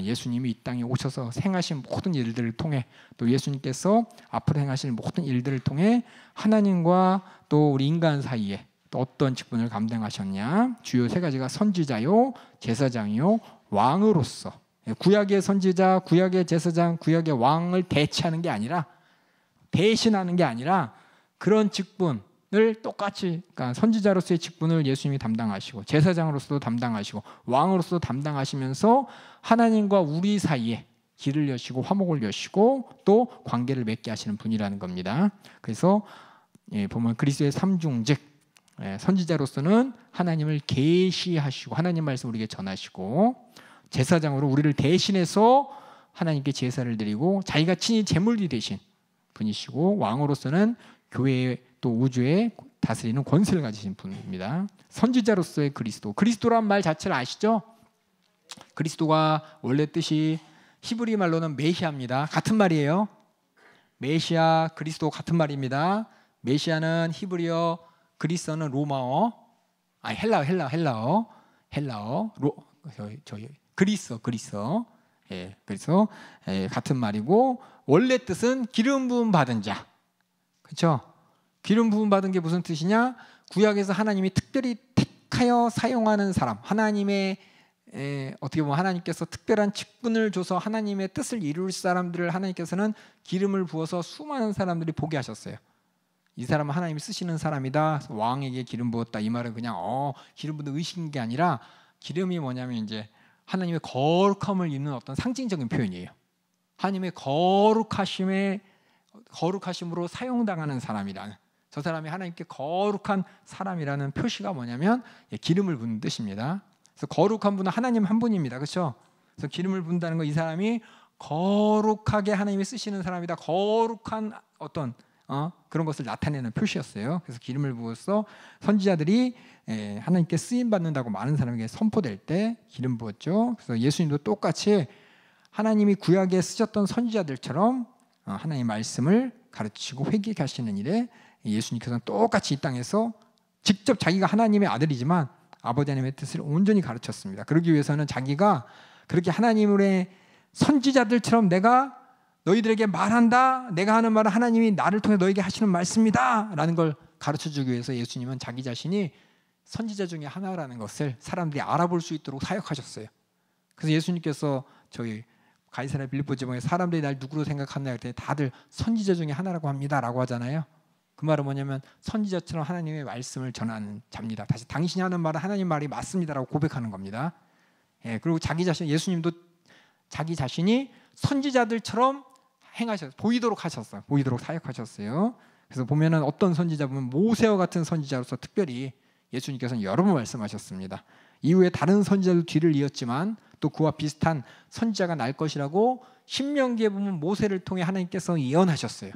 예수님이 이 땅에 오셔서 행하신 모든 일들을 통해, 또 예수님께서 앞으로 행하실 모든 일들을 통해 하나님과 또 우리 인간 사이에 또 어떤 직분을 감당하셨냐? 주요 세 가지가 선지자요, 제사장이요, 왕으로서, 구약의 선지자, 구약의 제사장, 구약의 왕을 대체하는 게 아니라, 대신하는 게 아니라 그런 직분을 똑같이, 그러니까 선지자로서의 직분을 예수님이 담당하시고 제사장으로서도 담당하시고 왕으로서도 담당하시면서 하나님과 우리 사이에 길을 여시고 화목을 여시고 또 관계를 맺게 하시는 분이라는 겁니다. 그래서 보면 그리스도의 삼중즉, 선지자로서는 하나님을 계시하시고 하나님 말씀 우리에게 전하시고, 제사장으로 우리를 대신해서 하나님께 제사를 드리고 자기가 친히 제물이 되신 분이시고, 왕으로서는 교회 또 우주에 다스리는 권세를 가지신 분입니다. 선지자로서의 그리스도란 말 자체를 아시죠? 그리스도가 원래 뜻이 히브리 말로는 메시아입니다. 같은 말이에요. 메시아, 그리스도 같은 말입니다. 메시아는 히브리어, 그리스어는 로마어, 헬라어, 그리스어. 그래서 같은 말이고, 원래 뜻은 기름 부음 받은 자. 그렇죠? 기름 부음 받은 게 무슨 뜻이냐? 구약에서 하나님이 특별히 택하여 사용하는 사람, 하나님의 어떻게 보면 하나님께서 특별한 직분을 줘서 하나님의 뜻을 이룰 사람들을 하나님께서는 기름을 부어서 수많은 사람들이 보게 하셨어요. 이 사람은 하나님이 쓰시는 사람이다. 왕에게 기름 부었다. 이 말은 그냥 기름 부은 의식인 게 아니라, 기름이 뭐냐면 이제 하나님의 거룩함을 입는 어떤 상징적인 표현이에요. 하나님의 거룩하심으로 사용당하는 사람이라는, 저 사람이 하나님께 거룩한 사람이라는 표시가 뭐냐면 기름을 붓는 뜻입니다. 그래서 거룩한 분은 하나님 한 분입니다. 그렇죠? 그래서 기름을 붓는다는 건 이 사람이 거룩하게 하나님이 쓰시는 사람이다. 거룩한 어떤 그런 것을 나타내는 표시였어요. 그래서 기름을 부어서 선지자들이 하나님께 쓰임 받는다고 많은 사람에게 선포될 때 기름 부었죠. 그래서 예수님도 똑같이 하나님이 구약에 쓰셨던 선지자들처럼 하나님의 말씀을 가르치고 회개케 하시는 일에 예수님께서는 똑같이 이 땅에서 직접 자기가 하나님의 아들이지만 아버지 하나님의 뜻을 온전히 가르쳤습니다. 그러기 위해서는 자기가 그렇게 하나님의 선지자들처럼 내가 너희들에게 말한다, 내가 하는 말은 하나님이 나를 통해 너에게 하시는 말씀이다 라는 걸 가르쳐주기 위해서 예수님은 자기 자신이 선지자 중에 하나라는 것을 사람들이 알아볼 수 있도록 사역하셨어요. 그래서 예수님께서 저희 가이사랴 빌립보 지방에 사람들이 날 누구로 생각하나 할 때 다들 선지자 중에 하나라고 합니다 라고 하잖아요. 그 말은 뭐냐면 선지자처럼 하나님의 말씀을 전하는 자입니다. 다시 당신이 하는 말은 하나님 말이 맞습니다라고 고백하는 겁니다. 그리고 자기 자신, 예수님도 자기 자신이 선지자들처럼 보이도록 하셨어요. 보이도록 사역하셨어요. 그래서 보면은 어떤 선지자분, 모세와 같은 선지자로서 특별히 예수님께서는 여러 번 말씀하셨습니다. 이후에 다른 선지자도 뒤를 이었지만 또 그와 비슷한 선지자가 날 것이라고 신명기에 보면 모세를 통해 하나님께서 예언하셨어요.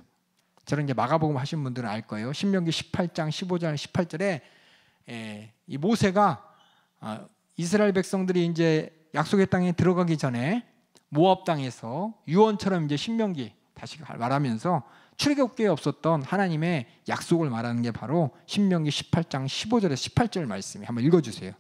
저는 이제 마가복음 하신 분들은 알 거예요. 신명기 18장 15절 18절에 이 모세가 이스라엘 백성들이 이제 약속의 땅에 들어가기 전에 모압 땅에서 유언처럼 이제 신명기 다시 말하면서 출애굽기에 없었던 하나님의 약속을 말하는 게 바로 신명기 18장 15절에서 18절 말씀이 한번 읽어주세요.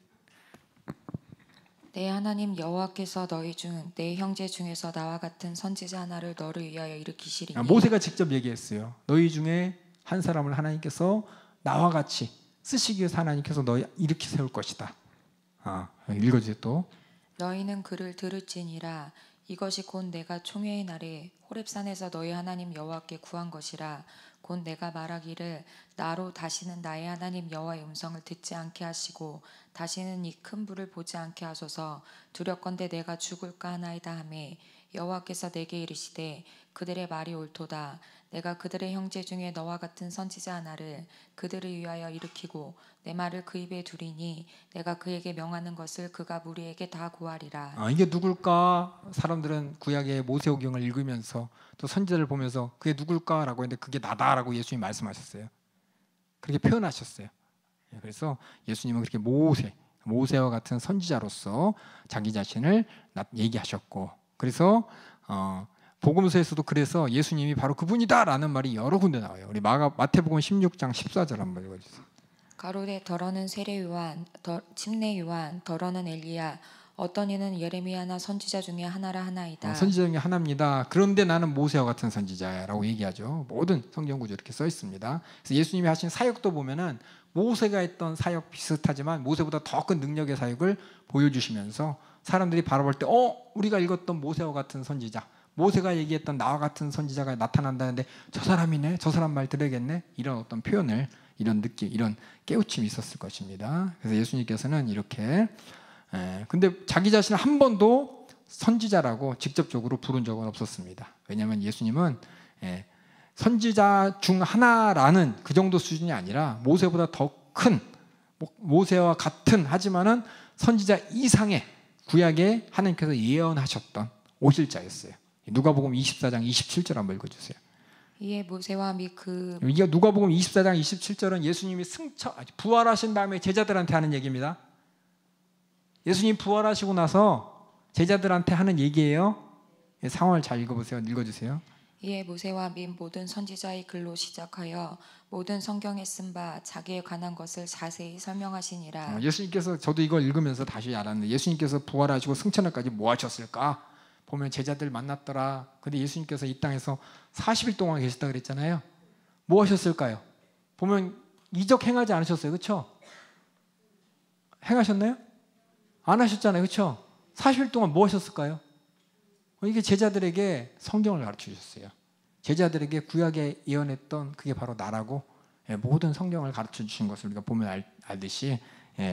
내 하나님 여호와께서 너희 중 내 형제 중에서 나와 같은 선지자 하나를 너를 위하여 일으키시리니. 모세가 직접 얘기했어요. 너희 중에 한 사람을 하나님께서 나와 같이 쓰시기 위해서 하나님께서 너희 일으키 세울 것이다. 읽어주세요 또. 너희는 그를 들을지니라. 이것이 곧 내가 총회의 날에 호렙산에서 너희 하나님 여호와께 구한 것이라. 곧 내가 말하기를 나로 다시는 나의 하나님 여호와의 음성을 듣지 않게 하시고 다시는 이 큰 불을 보지 않게 하소서. 두렵건대 내가 죽을까 하나이다 하매 여호와께서 내게 이르시되 그들의 말이 옳도다. 내가 그들의 형제 중에 너와 같은 선지자 하나를 그들을 위하여 일으키고 내 말을 그 입에 두리니 내가 그에게 명하는 것을 그가 무리에게 다 고하리라. 이게 누굴까? 사람들은 구약의 모세오경을 읽으면서 또 선지자를 보면서 그게 누굴까라고 했는데 그게 나다라고 예수님이 말씀하셨어요. 그렇게 표현하셨어요. 그래서 예수님은 그렇게 모세와 같은 선지자로서 자기 자신을 얘기하셨고, 그래서 복음서에서도 그래서 예수님이 바로 그분이다라는 말이 여러 군데 나와요. 우리 마태복음 16장 14절 한번 읽어주세요. 가로되 더러는 세례 요한, 침례 요한, 더러는 엘리야, 어떤 이는 예레미야나 선지자 중에 하나라 하나이다. 선지자 중에 하나입니다. 그런데 나는 모세와 같은 선지자라고 얘기하죠. 모든 성경 구조 이렇게 써 있습니다. 그래서 예수님이 하신 사역도 보면은 모세가 했던 사역 비슷하지만 모세보다 더 큰 능력의 사역을 보여주시면서 사람들이 바라볼 때 우리가 읽었던 모세와 같은 선지자, 모세가 얘기했던 나와 같은 선지자가 나타난다는데 저 사람이네, 저 사람 말 들어야겠네, 이런 어떤 표현을 이런 느낌, 이런 깨우침이 있었을 것입니다. 그래서 예수님께서는 이렇게 근데 자기 자신을 한 번도 선지자라고 직접적으로 부른 적은 없었습니다. 왜냐하면 예수님은 선지자 중 하나라는 그 정도 수준이 아니라 모세보다 더 큰, 모세와 같은, 하지만은 선지자 이상의 구약에 하나님께서 예언하셨던 오실 자였어요. 누가복음 24장 27절 한번 읽어주세요. 이에 모세와 이게 누가복음 24장 27절은 예수님이 부활하신 다음에 제자들한테 하는 얘기입니다. 예수님 부활하시고 나서 제자들한테 하는 얘기예요. 상황을 잘 읽어보세요. 읽어주세요. 이에 모세와 및 모든 선지자의 글로 시작하여 모든 성경에 쓴 바 자기에 관한 것을 자세히 설명하시니라. 예수님께서, 저도 이걸 읽으면서 다시 알았는데, 예수님께서 부활하시고 승천을까지 뭐 하셨을까? 보면 제자들 만났더라. 근데 예수님께서 이 땅에서 40일 동안 계셨다 그랬잖아요. 뭐 하셨을까요? 보면 이적 행하지 않으셨어요. 그렇죠? 행하셨나요? 안 하셨잖아요. 그렇죠? 40일 동안 뭐 하셨을까요? 이게 제자들에게 성경을 가르쳐 주셨어요. 제자들에게 구약에 예언했던 그게 바로 나라고, 모든 성경을 가르쳐 주신 것을 우리가 보면 알듯이,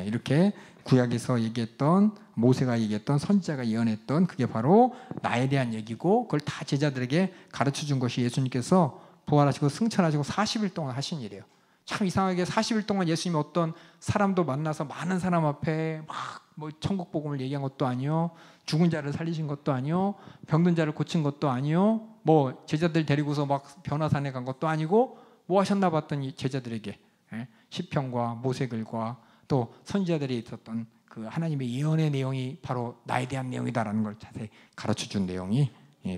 이렇게 구약에서 얘기했던, 모세가 얘기했던, 선지자가 예언했던 그게 바로 나에 대한 얘기고, 그걸 다 제자들에게 가르쳐 준 것이 예수님께서 부활하시고 승천하시고 40일 동안 하신 일이에요. 참 이상하게 40일 동안 예수님이 어떤 사람도 만나서 많은 사람 앞에 막 뭐 천국 복음을 얘기한 것도 아니요, 죽은 자를 살리신 것도 아니요, 병든 자를 고친 것도 아니요, 뭐 제자들 데리고서 막 변화산에 간 것도 아니고, 뭐 하셨나 봤더니 제자들에게 시편과 모세글과 또 선지자들이 있었던 그 하나님의 예언의 내용이 바로 나에 대한 내용이다라는 걸 자세히 가르쳐준 내용이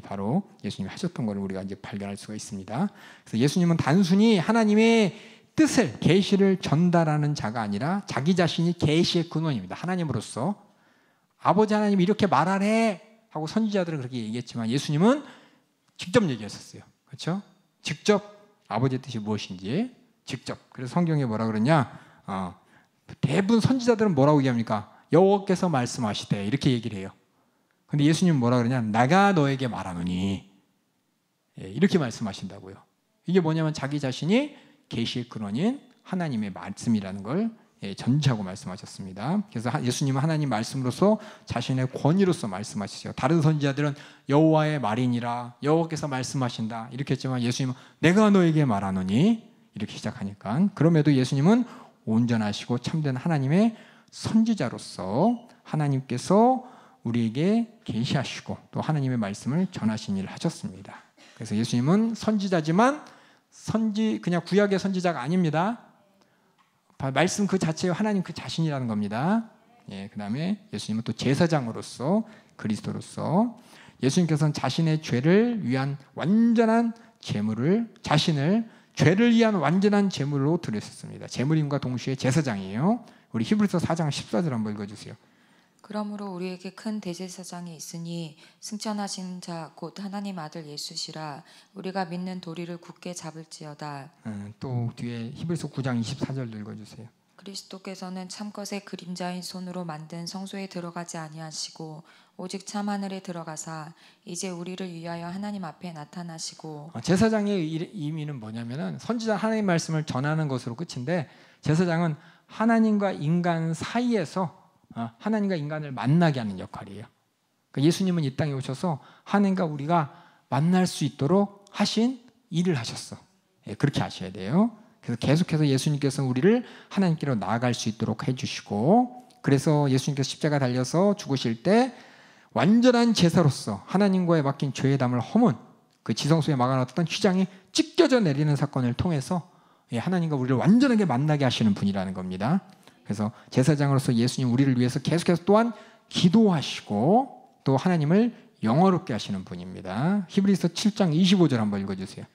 바로 예수님이 하셨던 걸 우리가 이제 발견할 수가 있습니다. 그래서 예수님은 단순히 하나님의 뜻을, 계시를 전달하는 자가 아니라 자기 자신이 계시의 근원입니다. 하나님으로서 아버지 하나님이 이렇게 말하래 하고 선지자들은 그렇게 얘기했지만 예수님은 직접 얘기했었어요. 그렇죠? 직접 아버지의 뜻이 무엇인지 직접. 그래서 성경에 뭐라 그러냐? 대부분 선지자들은 뭐라고 얘기합니까? 여호와께서 말씀하시되 이렇게 얘기를 해요. 근데 예수님은 뭐라 그러냐? 내가 너에게 말하노니, 이렇게 말씀하신다고요. 이게 뭐냐면 자기 자신이 계시의 근원인 하나님의 말씀이라는 걸 전제하고 말씀하셨습니다. 그래서 예수님은 하나님 말씀으로서 자신의 권위로서 말씀하시죠. 다른 선지자들은 여호와의 말이니라, 여호와께서 말씀하신다 이렇게 했지만 예수님은 내가 너에게 말하노니 이렇게 시작하니까, 그럼에도 예수님은 온전하시고 참된 하나님의 선지자로서 하나님께서 우리에게 계시하시고 또 하나님의 말씀을 전하신 일을 하셨습니다. 그래서 예수님은 선지자지만 그냥 구약의 선지자가 아닙니다. 말씀 그 자체가 하나님 그 자신이라는 겁니다. 그 다음에 예수님은 또 제사장으로서, 그리스도로서 예수님께서는 자신의 죄를 위한 완전한 제물을, 자신을 죄를 위한 완전한 제물로 드렸습니다. 제물임과 동시에 제사장이에요. 우리 히브리서 4장 14절 한번 읽어주세요. 그러므로 우리에게 큰 대제사장이 있으니 승천하신 자 곧 하나님 아들 예수시라. 우리가 믿는 도리를 굳게 잡을지어다. 또 뒤에 히브리서 9장 24절도 읽어주세요. 그리스도께서는 참것의 그림자인 손으로 만든 성소에 들어가지 아니하시고 오직 참 하늘에 들어가사 이제 우리를 위하여 하나님 앞에 나타나시고. 제사장의 의미는 뭐냐면은 선지자 하나님 말씀을 전하는 것으로 끝인데, 제사장은 하나님과 인간 사이에서 하나님과 인간을 만나게 하는 역할이에요. 그러니까 예수님은 이 땅에 오셔서 하나님과 우리가 만날 수 있도록 하신 일을 하셨어. 그렇게 하셔야 돼요. 그래서 계속해서 예수님께서 우리를 하나님께로 나아갈 수 있도록 해주시고, 그래서 예수님께서 십자가 달려서 죽으실 때 완전한 제사로서 하나님과의 맡긴 죄의 담을 허문 그 지성소에 막아놨던 휘장이 찢겨져 내리는 사건을 통해서 하나님과 우리를 완전하게 만나게 하시는 분이라는 겁니다. 그래서 제사장으로서 예수님 우리를 위해서 계속해서 또한 기도하시고 또 하나님을 영화롭게 하시는 분입니다. 히브리서 7장 25절 한번 읽어주세요.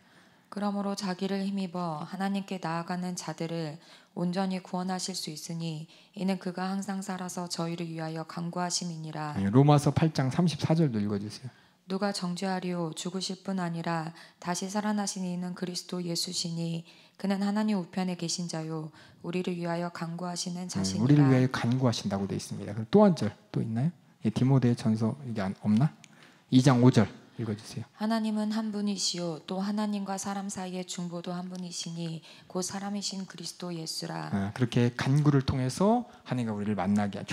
그러므로 자기를 힘입어 하나님께 나아가는 자들을 온전히 구원하실 수 있으니 이는 그가 항상 살아서 저희를 위하여 간구하심이니라. 로마서 8장 34절도 읽어주세요. 누가 정죄하리요? 죽으실 뿐 아니라 다시 살아나신 이는 그리스도 예수시니 그는 하나님 우편에 계신 자요 우리를 위하여 간구하시는 자시니라. 우리를 위하여 간구하신다고 되어 있습니다. 또 한 절 또 있나요? 디모데 전서 이게 없나? 2장 5절. 읽어주세요. 하나님은 한 분이시요 또 하나님과 사람 사이의 중보도 한 분이시니 곧 사람이신 그리스도 예수라. 그렇게 간구를 통해서 하나님과 우리를 만나게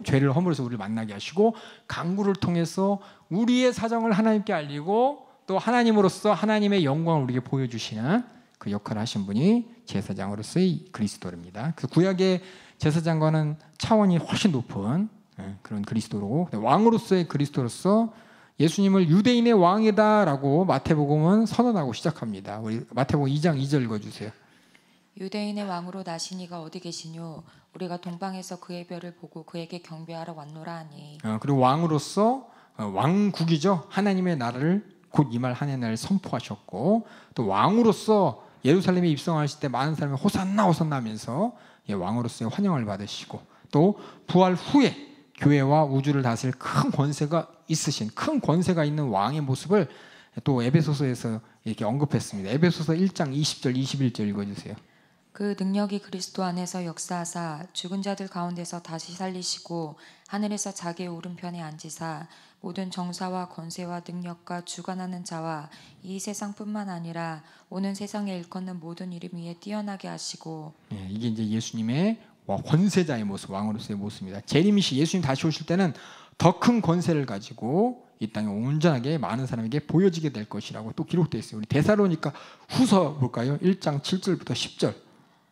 죄를 허물어서 우리를 만나게 하시고 간구를 통해서 우리의 사정을 하나님께 알리고 또 하나님으로서 하나님의 영광을 우리에게 보여주시는 그 역할을 하신 분이 제사장으로서의 그리스도입니다. 그 구약의 제사장과는 차원이 훨씬 높은 그런 그리스도로 왕으로서의 그리스도로서 예수님을 유대인의 왕이다라고 마태복음은 선언하고 시작합니다. 우리 마태복음 2장 2절 읽어주세요. 유대인의 왕으로 나시니가 어디 계시뇨? 우리가 동방에서 그의 별을 보고 그에게 경배하러 왔노라 하니. 그리고 왕으로서 왕국이죠. 하나님의 나라를 곧 임할 하나님의 나라를 선포하셨고 또 왕으로서 예루살렘에 입성하실 때 많은 사람이 호산나 호산나 하면서 왕으로서의 환영을 받으시고 또 부활 후에 교회와 우주를 다스릴 큰 권세가 있으신 큰 권세가 있는 왕의 모습을 또 에베소서에서 이렇게 언급했습니다. 에베소서 1장 20절 21절 읽어주세요. 그 능력이 그리스도 안에서 역사하사 죽은 자들 가운데서 다시 살리시고 하늘에서 자기의 오른편에 앉으사 모든 정사와 권세와 능력과 주관하는 자와 이 세상뿐만 아니라 오는 세상에 일컫는 모든 이름 위에 뛰어나게 하시고. 이게 이제 예수님의 권세자의 모습, 왕으로서의 모습입니다. 재림이시 예수님 다시 오실 때는 더 큰 권세를 가지고 이 땅에 온전하게 많은 사람에게 보여지게 될 것이라고 또 기록되어 있어요. 우리 데살로니가 후서 볼까요? 1장 7절부터 10절.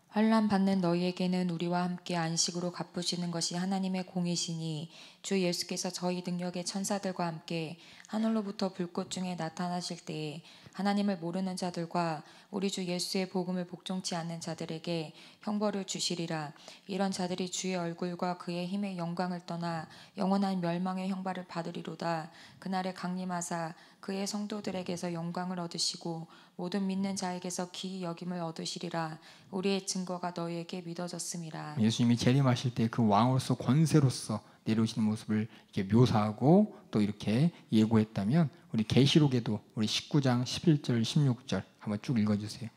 환난 받는 너희에게는 우리와 함께 안식으로 갚으시는 것이 하나님의 공이시니 주 예수께서 저희 능력의 천사들과 함께 하늘로부터 불꽃 중에 나타나실 때에 하나님을 모르는 자들과 우리 주 예수의 복음을 복종치 않는 자들에게 형벌을 주시리라. 이런 자들이 주의 얼굴과 그의 힘의 영광을 떠나 영원한 멸망의 형벌을 받으리로다. 그날에 강림하사 그의 성도들에게서 영광을 얻으시고 모든 믿는 자에게서 기이 여김을 얻으시리라. 우리의 증거가 너희에게 믿어졌음이라. 예수님이 재림하실 때 그 왕으로서 권세로서 내려오시는 모습을 이렇게 묘사하고 또 이렇게 예고했다면 우리 계시록에도 우리 19장 11절 16절 한번 쭉 읽어주세요.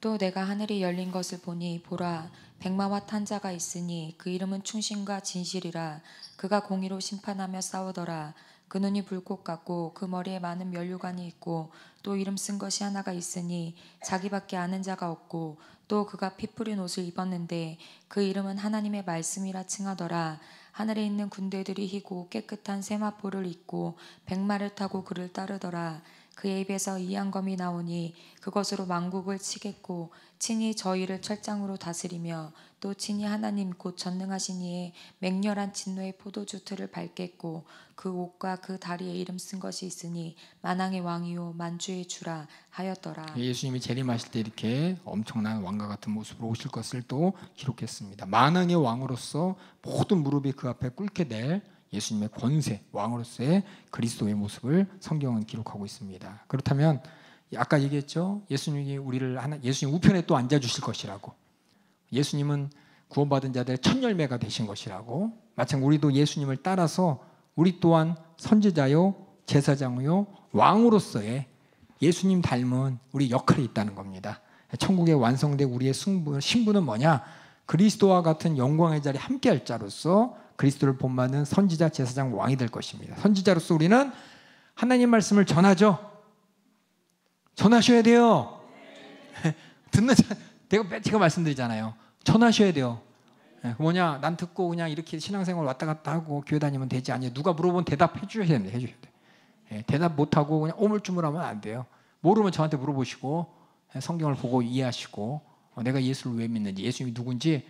또 내가 하늘이 열린 것을 보니 보라 백마와 탄 자가 있으니 그 이름은 충신과 진실이라. 그가 공의로 심판하며 싸우더라. 그 눈이 불꽃 같고 그 머리에 많은 면류관이 있고 또 이름 쓴 것이 하나가 있으니 자기밖에 아는 자가 없고 또 그가 피 뿌린 옷을 입었는데 그 이름은 하나님의 말씀이라 칭하더라. 하늘에 있는 군대들이 희고 깨끗한 세마포를 입고 백마를 타고 그를 따르더라. 그의 입에서 이한검이 나오니 그것으로 만국을 치겠고 친히 저희를 철장으로 다스리며 또 친히 하나님 곧 전능하신 이의 맹렬한 진노의 포도주 틀을 밟겠고 그 옷과 그 다리에 이름 쓴 것이 있으니 만왕의 왕이요 만주의 주라 하였더라. 예수님이 재림하실 때 이렇게 엄청난 왕과 같은 모습으로 오실 것을 또 기록했습니다. 만왕의 왕으로서 모든 무릎이 그 앞에 꿇게 될 예수님의 권세, 왕으로서의 그리스도의 모습을 성경은 기록하고 있습니다. 그렇다면 아까 얘기했죠. 예수님이 예수님 우편에 또 앉아주실 것이라고. 예수님은 구원받은 자들의 첫 열매가 되신 것이라고. 마찬가지로 우리도 예수님을 따라서 우리 또한 선지자요, 제사장요, 왕으로서의 예수님 닮은 우리 역할이 있다는 겁니다. 천국에 완성된 우리의 신분은 뭐냐? 그리스도와 같은 영광의 자리에 함께할 자로서 그리스도를 본받는 선지자, 제사장, 왕이 될 것입니다. 선지자로서 우리는 하나님 말씀을 전하죠. 전하셔야 돼요. 듣는 자, 제가 말씀드리잖아요. 전하셔야 돼요. 뭐냐, 난 듣고 그냥 이렇게 신앙생활 왔다 갔다 하고 교회 다니면 되지 않냐. 누가 물어보면 대답해 주셔야 됩니다. 해주셔야 돼요. 대답 못하고 그냥 오물쭈물하면 안 돼요. 모르면 저한테 물어보시고 성경을 보고 이해하시고 내가 예수를 왜 믿는지, 예수님이 누군지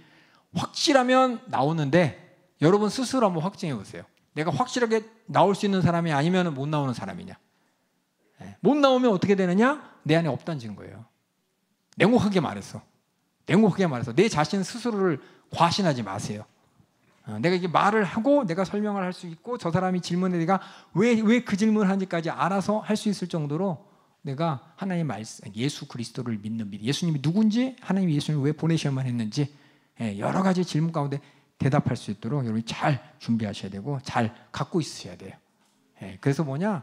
확실하면 나오는데 여러분 스스로 한번 확증해 보세요. 내가 확실하게 나올 수 있는 사람이 아니면 못 나오는 사람이냐. 못 나오면 어떻게 되느냐? 내 안에 없다는 거예요. 냉혹하게 말해서 내 자신 스스로를 과신하지 마세요. 내가 이게 말을 하고 내가 설명을 할 수 있고 저 사람이 질문에 내가 왜 그 질문을 하는지까지 알아서 할 수 있을 정도로 내가 하나님의 말씀, 예수 그리스도를 믿는 믿음, 예수님이 누군지, 하나님이 예수님을 왜 보내셔야만 했는지 여러 가지 질문 가운데 대답할 수 있도록 여러분이 잘 준비하셔야 되고 잘 갖고 있으셔야 돼요. 그래서 뭐냐?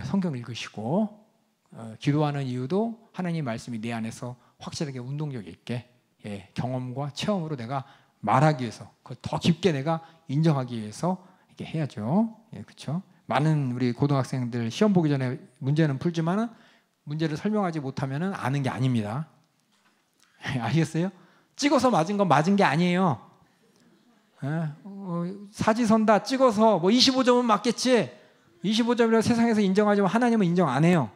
성경 읽으시고 기도하는 이유도 하나님의 말씀이 내 안에서 확실하게 운동력 있게 경험과 체험으로 내가 말하기 위해서 그걸 더 깊게 내가 인정하기 위해서 이렇게 해야죠. 그렇죠? 많은 우리 고등학생들 시험 보기 전에 문제는 풀지만은 문제를 설명하지 못하면은 아는 게 아닙니다. 알겠어요? 찍어서 맞은 건 맞은 게 아니에요. 사지선다 찍어서 뭐 25점은 맞겠지. 25점이라고 세상에서 인정하지만 하나님은 인정 안 해요.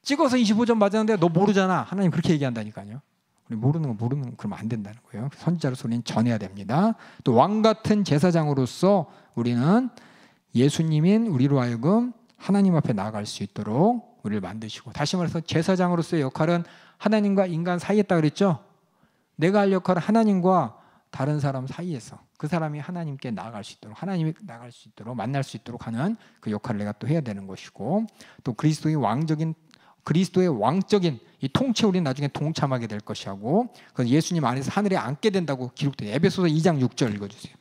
찍어서 25점 맞았는데 너 모르잖아. 하나님 그렇게 얘기한다니까요. 우리 모르는 거 그러면 안 된다는 거예요. 선지자로서 우리는 전해야 됩니다. 또 왕 같은 제사장으로서 우리는 예수님인 우리로 하여금 하나님 앞에 나아갈 수 있도록 우리를 만드시고, 다시 말해서 제사장으로서의 역할은 하나님과 인간 사이에 있다 그랬죠. 내가 할 역할은 하나님과 다른 사람 사이에서 그 사람이 하나님께 나아갈 수 있도록, 하나님이 나아갈 수 있도록, 만날 수 있도록 하는 그 역할을 내가 또 해야 되는 것이고, 또 그리스도의 왕적인 이 통치에 우리는 나중에 동참하게 될 것이고, 그래서 예수님 안에서 하늘에 앉게 된다고 기록돼요. 에베소서 2장 6절 읽어주세요.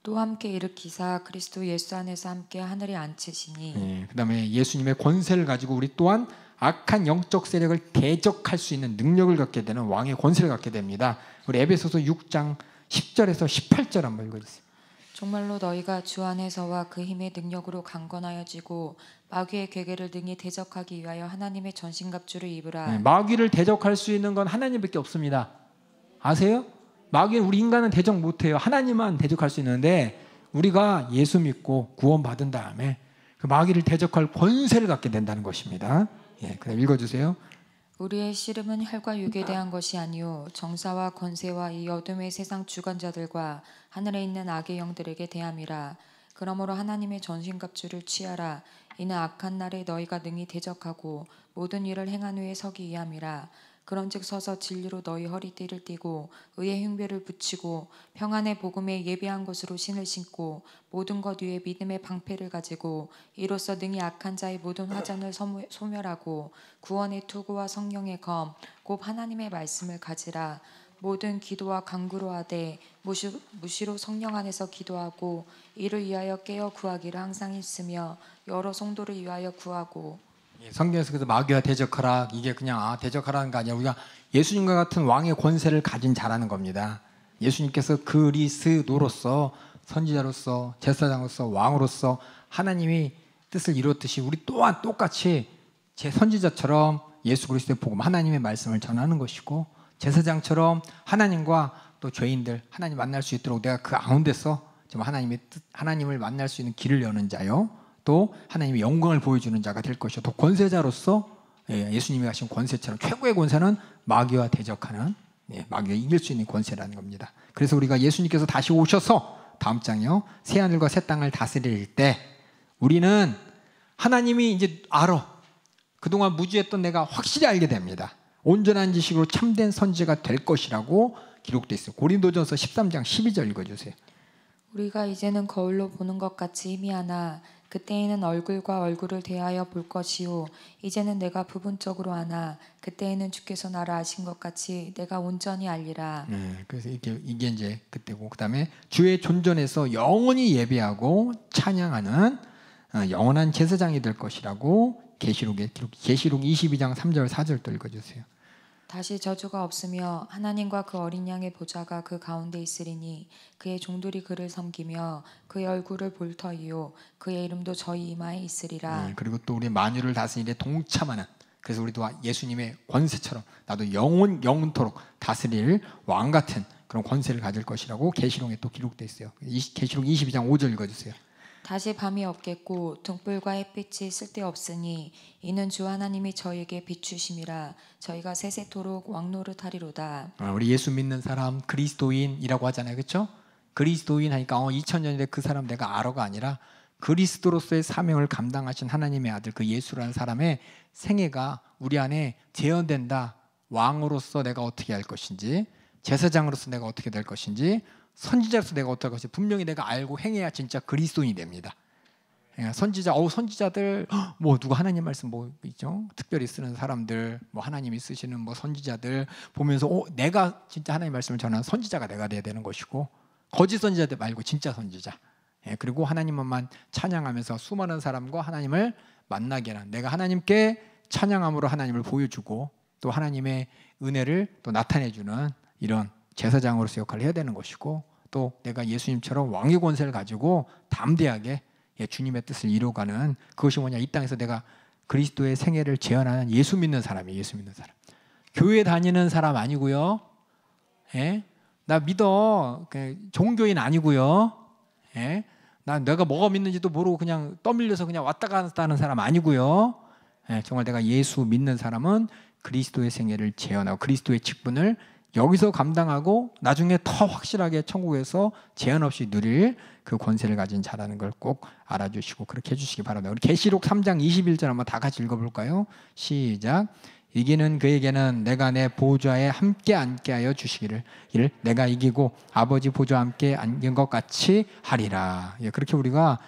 또 함께 일으키사 그리스도 예수 안에서 함께 하늘에 앉히시니. 그다음에 예수님의 권세를 가지고 우리 또한 악한 영적 세력을 대적할 수 있는 능력을 갖게 되는 왕의 권세를 갖게 됩니다. 우리 에베소서 6장 10절에서 18절 한번 읽어주세요. 정말로 너희가 주 안에서와 그 힘의 능력으로 강건하여지고 마귀의 괴계를 능히 대적하기 위하여 하나님의 전신갑주를 입으라. 마귀를 대적할 수 있는 건 하나님밖에 없습니다. 아세요? 마귀는 우리 인간은 대적 못해요. 하나님만 대적할 수 있는데, 우리가 예수 믿고 구원받은 다음에 그 마귀를 대적할 권세를 갖게 된다는 것입니다. 그다음 읽어주세요. 우리의 씨름은 혈과 육에 대한 것이 아니요 정사와 권세와 이 어둠의 세상 주관자들과 하늘에 있는 악의 영들에게 대함이라. 그러므로 하나님의 전신갑주를 취하라. 이는 악한 날에 너희가 능히 대적하고 모든 일을 행한 후에 서기 위함이라. 그런즉 서서 진리로 너희 허리띠를 띠고 의의 흉배를 붙이고 평안의 복음에 예비한 것으로 신을 신고 모든 것 위에 믿음의 방패를 가지고 이로써 능히 악한 자의 모든 화전을 소멸하고 구원의 투구와 성령의 검 곧 하나님의 말씀을 가지라. 모든 기도와 간구로 하되 무시로 성령 안에서 기도하고 이를 위하여 깨어 구하기를 항상 있으며 여러 성도를 위하여 구하고. 성경에서 그래서 마귀와 대적하라, 이게 그냥 대적하라는 거 아니라 우리가 예수님과 같은 왕의 권세를 가진 자라는 겁니다. 예수님께서 그리스도로서, 선지자로서, 제사장으로서, 왕으로서 하나님이 뜻을 이뤘듯이 우리 또한 똑같이 제 선지자처럼 예수 그리스도의 복음, 하나님의 말씀을 전하는 것이고, 제사장처럼 하나님과 또 죄인들 하나님 만날 수 있도록 내가 그 가운데서 지금 하나님을 만날 수 있는 길을 여는 자요, 또 하나님의 영광을 보여주는 자가 될 것이요, 또 권세자로서 예수님이 가신 권세처럼 최고의 권세는 마귀와 대적하는, 마귀가 이길 수 있는 권세라는 겁니다. 그래서 우리가 예수님께서 다시 오셔서 다음 장이요, 새 하늘과 새 땅을 다스릴 때 우리는 하나님이 이제 알아. 그동안 무지했던 내가 확실히 알게 됩니다. 온전한 지식으로 참된 선지자가 될 것이라고 기록되어 있어요. 고린도전서 13장 12절 읽어주세요. 우리가 이제는 거울로 보는 것 같이 희미하나 그때에는 얼굴과 얼굴을 대하여 볼 것이요 이제는 내가 부분적으로 아나 그때에는 주께서 나를 아신 것 같이 내가 온전히 알리라. 그래서 이게 이제 그때고, 그다음에 주의 존전에서 영원히 예배하고 찬양하는 영원한 제사장이 될 것이라고 계시록 22장 3절 4절 또 읽어주세요. 다시 저주가 없으며 하나님과 그 어린 양의 보좌가 그 가운데 있으리니 그의 종들이 그를 섬기며 그의 얼굴을 볼 터이요 그의 이름도 저희 이마에 있으리라. 그리고 또 우리 만유를 다스리는데 동참하는, 그래서 우리도 예수님의 권세처럼 나도 영원토록 다스릴 왕 같은 그런 권세를 가질 것이라고 계시록에 또 기록되어 있어요. 계시록 22장 5절 읽어주세요. 다시 밤이 없겠고 등불과 햇빛이 쓸데없으니 이는 주 하나님이 저희에게 비추심이라. 저희가 세세토록 왕노릇하리로다. 우리 예수 믿는 사람 그리스도인이라고 하잖아요, 그렇죠? 그리스도인 하니까 2000년에 그 사람 내가 알아가 아니라 그리스도로서의 사명을 감당하신 하나님의 아들 그 예수라는 사람의 생애가 우리 안에 재현된다. 왕으로서 내가 어떻게 할 것인지, 제사장으로서 내가 어떻게 될 것인지, 선지자로서 내가 어떻게 할 것인지 분명히 내가 알고 행해야 진짜 그리스도인이 됩니다. 선지자들 뭐 누가 하나님 말씀 뭐 있죠? 특별히 쓰는 사람들, 뭐 하나님이 쓰시는 뭐 선지자들 보면서 내가 진짜 하나님 말씀을 전하는 선지자가 내가 돼야 되는 것이고, 거짓 선지자들 말고 진짜 선지자. 그리고 하나님만 찬양하면서 수많은 사람과 하나님을 만나게 하는, 내가 하나님께 찬양함으로 하나님을 보여주고 또 하나님의 은혜를 또 나타내주는 이런 제사장으로서 역할을 해야 되는 것이고, 또 내가 예수님처럼 왕의 권세를 가지고 담대하게 주님의 뜻을 이루어가는, 그것이 뭐냐, 이 땅에서 내가 그리스도의 생애를 재현하는 예수 믿는 사람이에요. 예수 믿는 사람. 교회 다니는 사람 아니고요. 예? 나 믿어. 종교인 아니고요. 예? 내가 뭐가 믿는지도 모르고 그냥 떠밀려서 그냥 왔다 갔다 하는 사람 아니고요. 예, 정말 내가 예수 믿는 사람은 그리스도의 생애를 재현하고 그리스도의 직분을 여기서 감당하고 나중에 더 확실하게 천국에서 제한 없이 누릴 그 권세를 가진 자라는 걸 꼭 알아주시고 그렇게 해주시기 바랍니다. 우리 계시록 3장 21절 한번 다 같이 읽어볼까요? 시작. 이기는 그에게는 내가 내 보좌에 함께 앉게 하여 주시기를, 이를 내가 이기고 아버지 보좌와 함께 앉은 것 같이 하리라. 예, 그렇게 우리가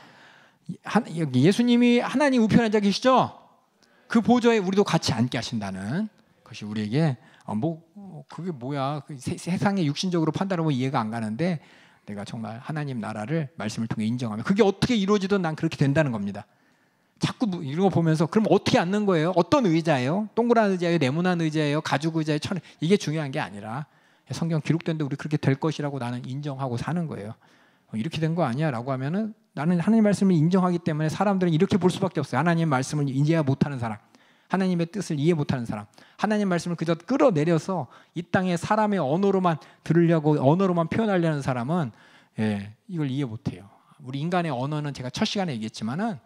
예수님이 하나님 우편에 앉아 계시죠? 그 보좌에 우리도 같이 앉게 하신다는 것이 우리에게 그게 뭐야? 세상에 육신적으로 판단하면 이해가 안 가는데 내가 정말 하나님 나라를 말씀을 통해 인정하면 그게 어떻게 이루어지든 난 그렇게 된다는 겁니다. 자꾸 이런 거 보면서 그럼 어떻게 앉는 거예요? 어떤 의자예요? 동그란 의자예요? 네모난 의자예요? 가죽 의자예요? 이게 중요한 게 아니라 성경 기록된데 우리 그렇게 될 것이라고 나는 인정하고 사는 거예요. 이렇게 된 거 아니야 라고 하면은 나는 하나님 말씀을 인정하기 때문에 사람들은 이렇게 볼 수밖에 없어요. 하나님 말씀을 이해 못하는 사람, 하나님의 뜻을 이해 못하는 사람, 하나님 말씀을 그저 끌어내려서 이 땅에 사람의 언어로만 들으려고 언어로만 표현하려는 사람은 이걸 이해 못해요. 우리 인간의 언어는 제가 첫 시간에 얘기했지만은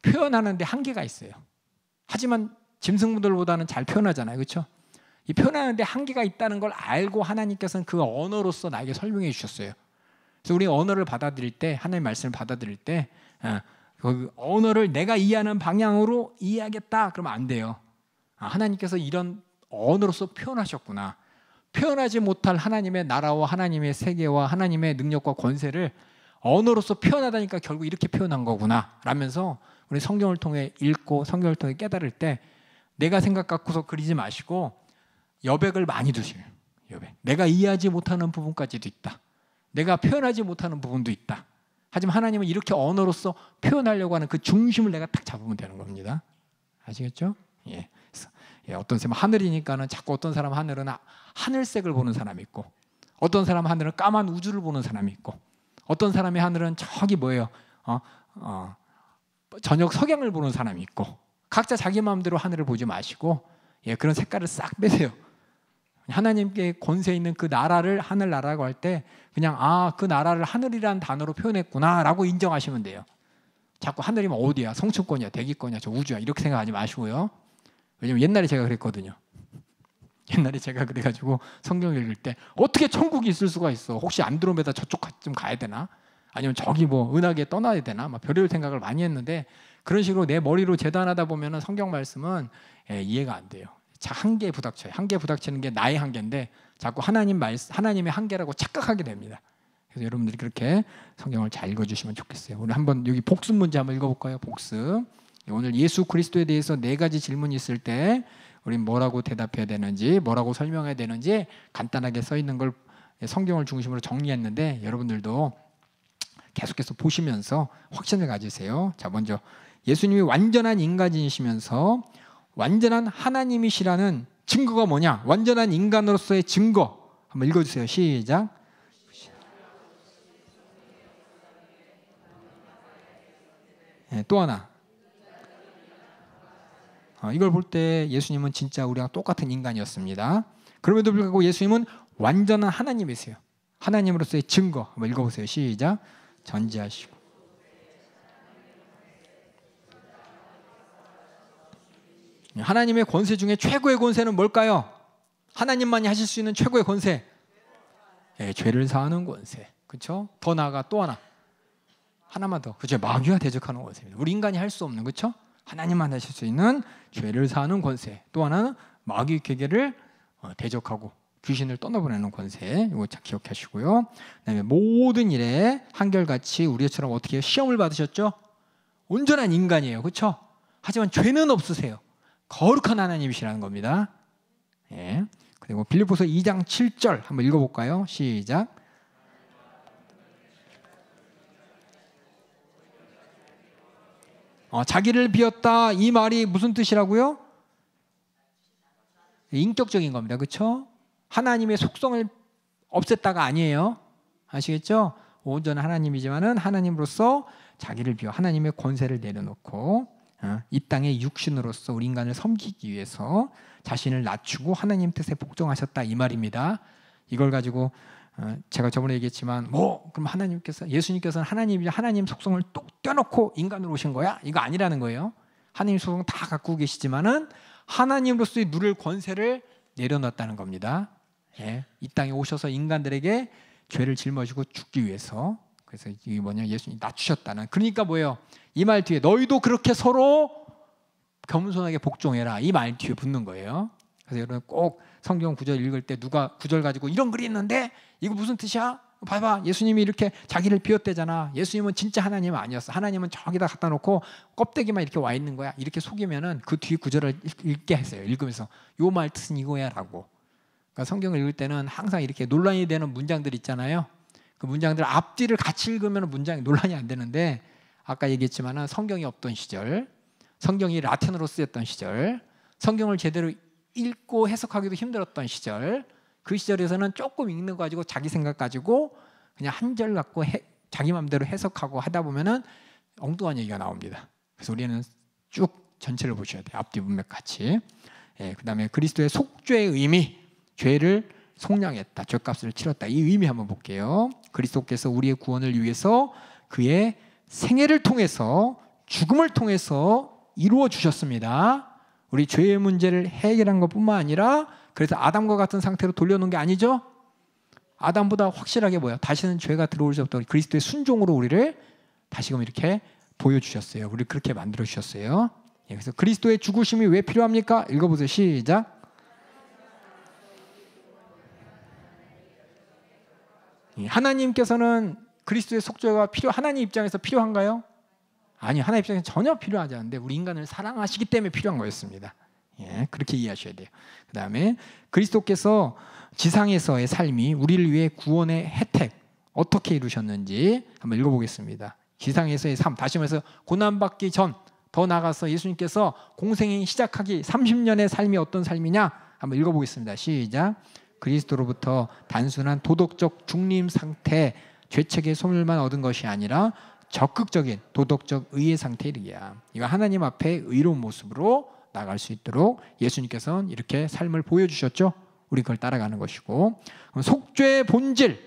표현하는데 한계가 있어요. 하지만 짐승들보다는 잘 표현하잖아요. 그렇죠? 이 표현하는데 한계가 있다는 걸 알고 하나님께서는 그 언어로서 나에게 설명해 주셨어요. 그래서 우리 언어를 받아들일 때, 하나님의 말씀을 받아들일 때 그 언어를 내가 이해하는 방향으로 이해하겠다 그러면 안 돼요. 하나님께서 이런 언어로서 표현하셨구나. 표현하지 못할 하나님의 나라와 하나님의 세계와 하나님의 능력과 권세를 언어로서 표현하다니까 결국 이렇게 표현한 거구나 라면서 우리 성경을 통해 읽고 성경을 통해 깨달을 때 내가 생각 갖고서 그리지 마시고 여백을 많이 두세요. 여백. 내가 이해하지 못하는 부분까지도 있다. 내가 표현하지 못하는 부분도 있다. 하지만 하나님은 이렇게 언어로서 표현하려고 하는 그 중심을 내가 딱 잡으면 되는 겁니다. 아시겠죠? 예. 어떤 사람 하늘이니까는 자꾸 어떤 사람 하늘은 하늘색을 보는 사람이 있고 어떤 사람 하늘은 까만 우주를 보는 사람이 있고 어떤 사람의 하늘은 저기 뭐예요? 저녁 석양을 보는 사람이 있고 각자 자기 마음대로 하늘을 보지 마시고 그런 색깔을 싹 빼세요. 하나님께 권세 있는 그 나라를 하늘나라라고 할 때 그냥 그 나라를 하늘이라는 단어로 표현했구나라고 인정하시면 돼요. 자꾸 하늘이면 어디야? 성층권이야? 대기권이야? 저 우주야? 이렇게 생각하지 마시고요. 왜냐면 옛날에 제가 그랬거든요. 옛날에 제가 그래가지고 성경 읽을 때 어떻게 천국이 있을 수가 있어? 혹시 안드로메다 저쪽쯤 가야 되나? 아니면 저기 뭐 은하계 떠나야 되나? 막 별의별 생각을 많이 했는데 그런 식으로 내 머리로 재단하다 보면은 성경 말씀은 이해가 안 돼요. 한계에 부닥쳐요. 한계에 부닥치는 게 나의 한계인데 자꾸 하나님의 한계라고 착각하게 됩니다. 그래서 여러분들이 그렇게 성경을 잘 읽어주시면 좋겠어요. 우리 한번 여기 복습 문제 한번 읽어볼까요? 복습. 오늘 예수 그리스도에 대해서 4가지 질문이 있을 때 우리 뭐라고 대답해야 되는지 뭐라고 설명해야 되는지 간단하게 써 있는 걸 성경을 중심으로 정리했는데 여러분들도 계속해서 보시면서 확신을 가지세요. 자, 먼저 예수님이 완전한 인간이시면서 완전한 하나님이시라는 증거가 뭐냐? 완전한 인간으로서의 증거 한번 읽어주세요. 시작. 또 하나. 이걸 볼 때 예수님은 진짜 우리랑 똑같은 인간이었습니다. 그럼에도 불구하고 예수님은 완전한 하나님이세요. 하나님으로서의 증거 한번 읽어보세요. 시작. 전지하시고 하나님의 권세 중에 최고의 권세는 뭘까요? 하나님만이 하실 수 있는 최고의 권세. 죄를 사하는 권세. 그렇죠? 더 나아가 또 하나만 더. 그죠? 마귀와 대적하는 권세입니다. 우리 인간이 할 수 없는, 그렇죠? 하나님만 하실 수 있는 죄를 사하는 권세. 또 하나는 마귀 괴계를 대적하고 귀신을 떠나보내는 권세. 이거 잘 기억하시고요. 그다음에 모든 일에 한결같이 우리처럼 어떻게 시험을 받으셨죠? 온전한 인간이에요, 그렇죠? 하지만 죄는 없으세요. 거룩한 하나님이시라는 겁니다. 그리고 빌립보서 2장 7절 한번 읽어볼까요? 시작. 자기를 비웠다 이 말이 무슨 뜻이라고요? 인격적인 겁니다. 그렇죠? 하나님의 속성을 없앴다가 아니에요. 아시겠죠? 온전한 하나님이지만은 하나님으로서 자기를 비워 하나님의 권세를 내려놓고 이 땅의 육신으로서 우리 인간을 섬기기 위해서 자신을 낮추고 하나님 뜻에 복종하셨다 이 말입니다. 이걸 가지고 제가 저번에 얘기했지만 그럼 예수님께서는 하나님이자 하나님 속성을 뚝 떼어놓고 인간으로 오신 거야? 이거 아니라는 거예요. 하나님 속성 다 갖고 계시지만은 하나님으로서의 누릴 권세를 내려놨다는 겁니다. 이 땅에 오셔서 인간들에게 죄를 짊어지고 죽기 위해서. 그래서 이게 뭐냐, 예수님이 낮추셨다는. 그러니까 뭐예요? 이 말 뒤에 너희도 그렇게 서로 겸손하게 복종해라, 이 말 뒤에 붙는 거예요. 그래서 여러분 꼭 성경 구절 읽을 때 누가 구절 가지고 이런 글이 있는데 이거 무슨 뜻이야? 봐봐, 예수님이 이렇게 자기를 비웠대잖아. 예수님은 진짜 하나님 아니었어. 하나님은 저기다 갖다 놓고 껍데기만 이렇게 와 있는 거야. 이렇게 속이면은 그 뒤 구절을 읽게 했어요. 읽으면서 요 말 뜻은 이거야라고. 그러니까 성경을 읽을 때는 항상 이렇게 논란이 되는 문장들 있잖아요. 그 문장들 앞뒤를 같이 읽으면 문장이 논란이 안 되는데, 아까 얘기했지만은 성경이 없던 시절, 성경이 라틴어로 쓰였던 시절, 성경을 제대로 읽고 해석하기도 힘들었던 시절, 그 시절에서는 조금 읽는 거 가지고 자기 생각 가지고 그냥 한 절 갖고 자기 마음대로 해석하고 하다 보면은 엉뚱한 얘기가 나옵니다. 그래서 우리는 쭉 전체를 보셔야 돼요. 앞뒤 문맥 같이. 그다음에 그리스도의 속죄의 의미, 죄를 속량했다, 죄값을 치렀다, 이 의미 한번 볼게요. 그리스도께서 우리의 구원을 위해서 그의 생애를 통해서, 죽음을 통해서 이루어 주셨습니다. 우리 죄의 문제를 해결한 것뿐만 아니라, 그래서 아담과 같은 상태로 돌려놓은 게 아니죠. 아담보다 확실하게 뭐야? 다시는 죄가 들어올 수 없도록 그리스도의 순종으로 우리를 다시금 이렇게 보여주셨어요. 우리를 그렇게 만들어 주셨어요. 그래서 그리스도의 죽으심이 왜 필요합니까? 읽어보세요. 시작. 하나님께서는 그리스도의 속죄가 하나님 입장에서 필요한가요? 아니, 하나님 입장에서 전혀 필요하지 않은데 우리 인간을 사랑하시기 때문에 필요한 거였습니다. 그렇게 이해하셔야 돼요. 그 다음에 그리스도께서 지상에서의 삶이 우리를 위해 구원의 혜택 어떻게 이루셨는지 한번 읽어보겠습니다. 지상에서의 삶, 다시 말해서 고난받기 전, 더 나아가서 예수님께서 공생이 시작하기 30년의 삶이 어떤 삶이냐 한번 읽어보겠습니다. 시작. 그리스도로부터 단순한 도덕적 중림 상태, 죄책의 소멸만 얻은 것이 아니라 적극적인 도덕적 의의 상태에 이르기야. 이거 하나님 앞에 의로운 모습으로 나갈 수 있도록 예수님께서는 이렇게 삶을 보여주셨죠. 우리 그걸 따라가는 것이고, 속죄의 본질,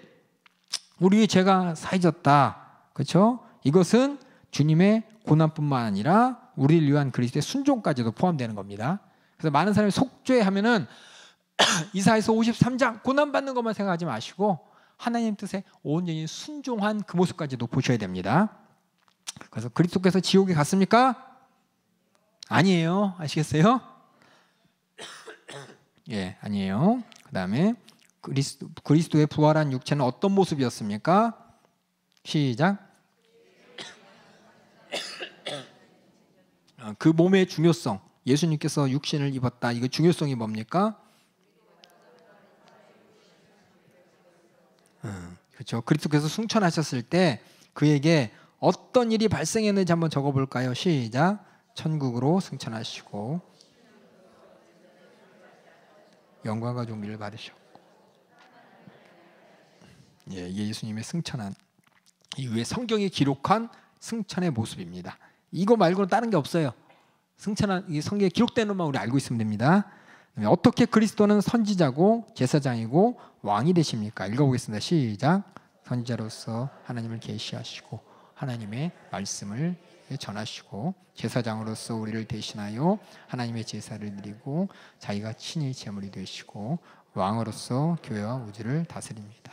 우리의 죄가 사해졌다, 그렇죠? 이것은 주님의 고난뿐만 아니라 우리를 위한 그리스도의 순종까지도 포함되는 겁니다. 그래서 많은 사람이 속죄하면은 이사야서 53장 고난받는 것만 생각하지 마시고 하나님 뜻에 온전히 순종한 그 모습까지도 보셔야 됩니다. 그래서 그리스도께서 지옥에 갔습니까? 아니에요. 아시겠어요? 아니에요. 그 다음에 그리스도의 부활한 육체는 어떤 모습이었습니까? 시작. 그 몸의 중요성, 예수님께서 육신을 입었다, 이거 중요성이 뭡니까? 그렇죠. 그리스도께서 승천하셨을 때 그에게 어떤 일이 발생했는지 한번 적어볼까요? 시작. 천국으로 승천하시고 영광과 존귀를 받으셨고, 이게 예수님의 승천한 이후에 성경이 기록한 승천의 모습입니다. 이거 말고는 다른 게 없어요. 승천한 이 성경에 기록된 것만 우리 알고 있으면 됩니다. 어떻게 그리스도는 선지자고 제사장이고 왕이 되십니까? 읽어보겠습니다. 시작. 선지자로서 하나님을 계시하시고 하나님의 말씀을 전하시고 제사장으로서 우리를 대신하여 하나님의 제사를 드리고 자기가 친히 제물이 되시고 왕으로서 교회와 우주를 다스립니다.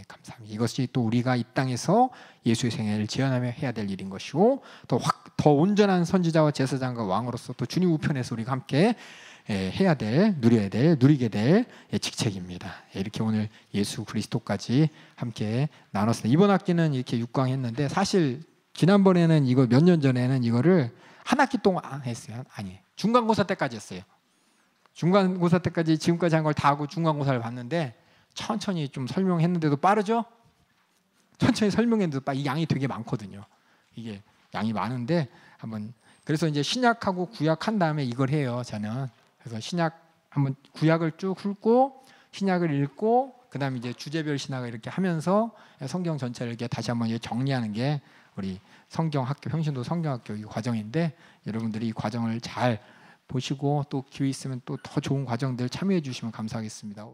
감사합니다. 이것이 또 우리가 이 땅에서 예수의 생애를 재현하며 해야 될 일인 것이고, 더 온전한 선지자와 제사장과 왕으로서 또 주님 우편에서 우리가 함께 해야 될, 누리게 될 직책입니다. 이렇게 오늘 예수 그리스도까지 함께 나눴습니다. 이번 학기는 이렇게 6강 했는데, 사실 지난번에는 이거 몇 년 전에는 이거를 한 학기 동안 했어요. 아니, 중간고사 때까지 했어요. 중간고사 때까지 지금까지 한 걸 다 하고 중간고사를 봤는데 천천히 좀 설명했는데도 빠르죠? 천천히 설명했는데도 이 양이 되게 많거든요. 이게 양이 많은데 그래서 이제 신약하고 구약 한 다음에 이걸 해요, 저는. 그래서 신약 한번 구약을 쭉 훑고 신약을 읽고 그다음에 이제 주제별 신학을 이렇게 하면서 성경 전체를 이렇게 다시 한번 정리하는 게 우리 성경학교 평신도 성경학교 이 과정인데 여러분들이 이 과정을 잘 보시고 또 기회 있으면 또 더 좋은 과정들 참여해 주시면 감사하겠습니다.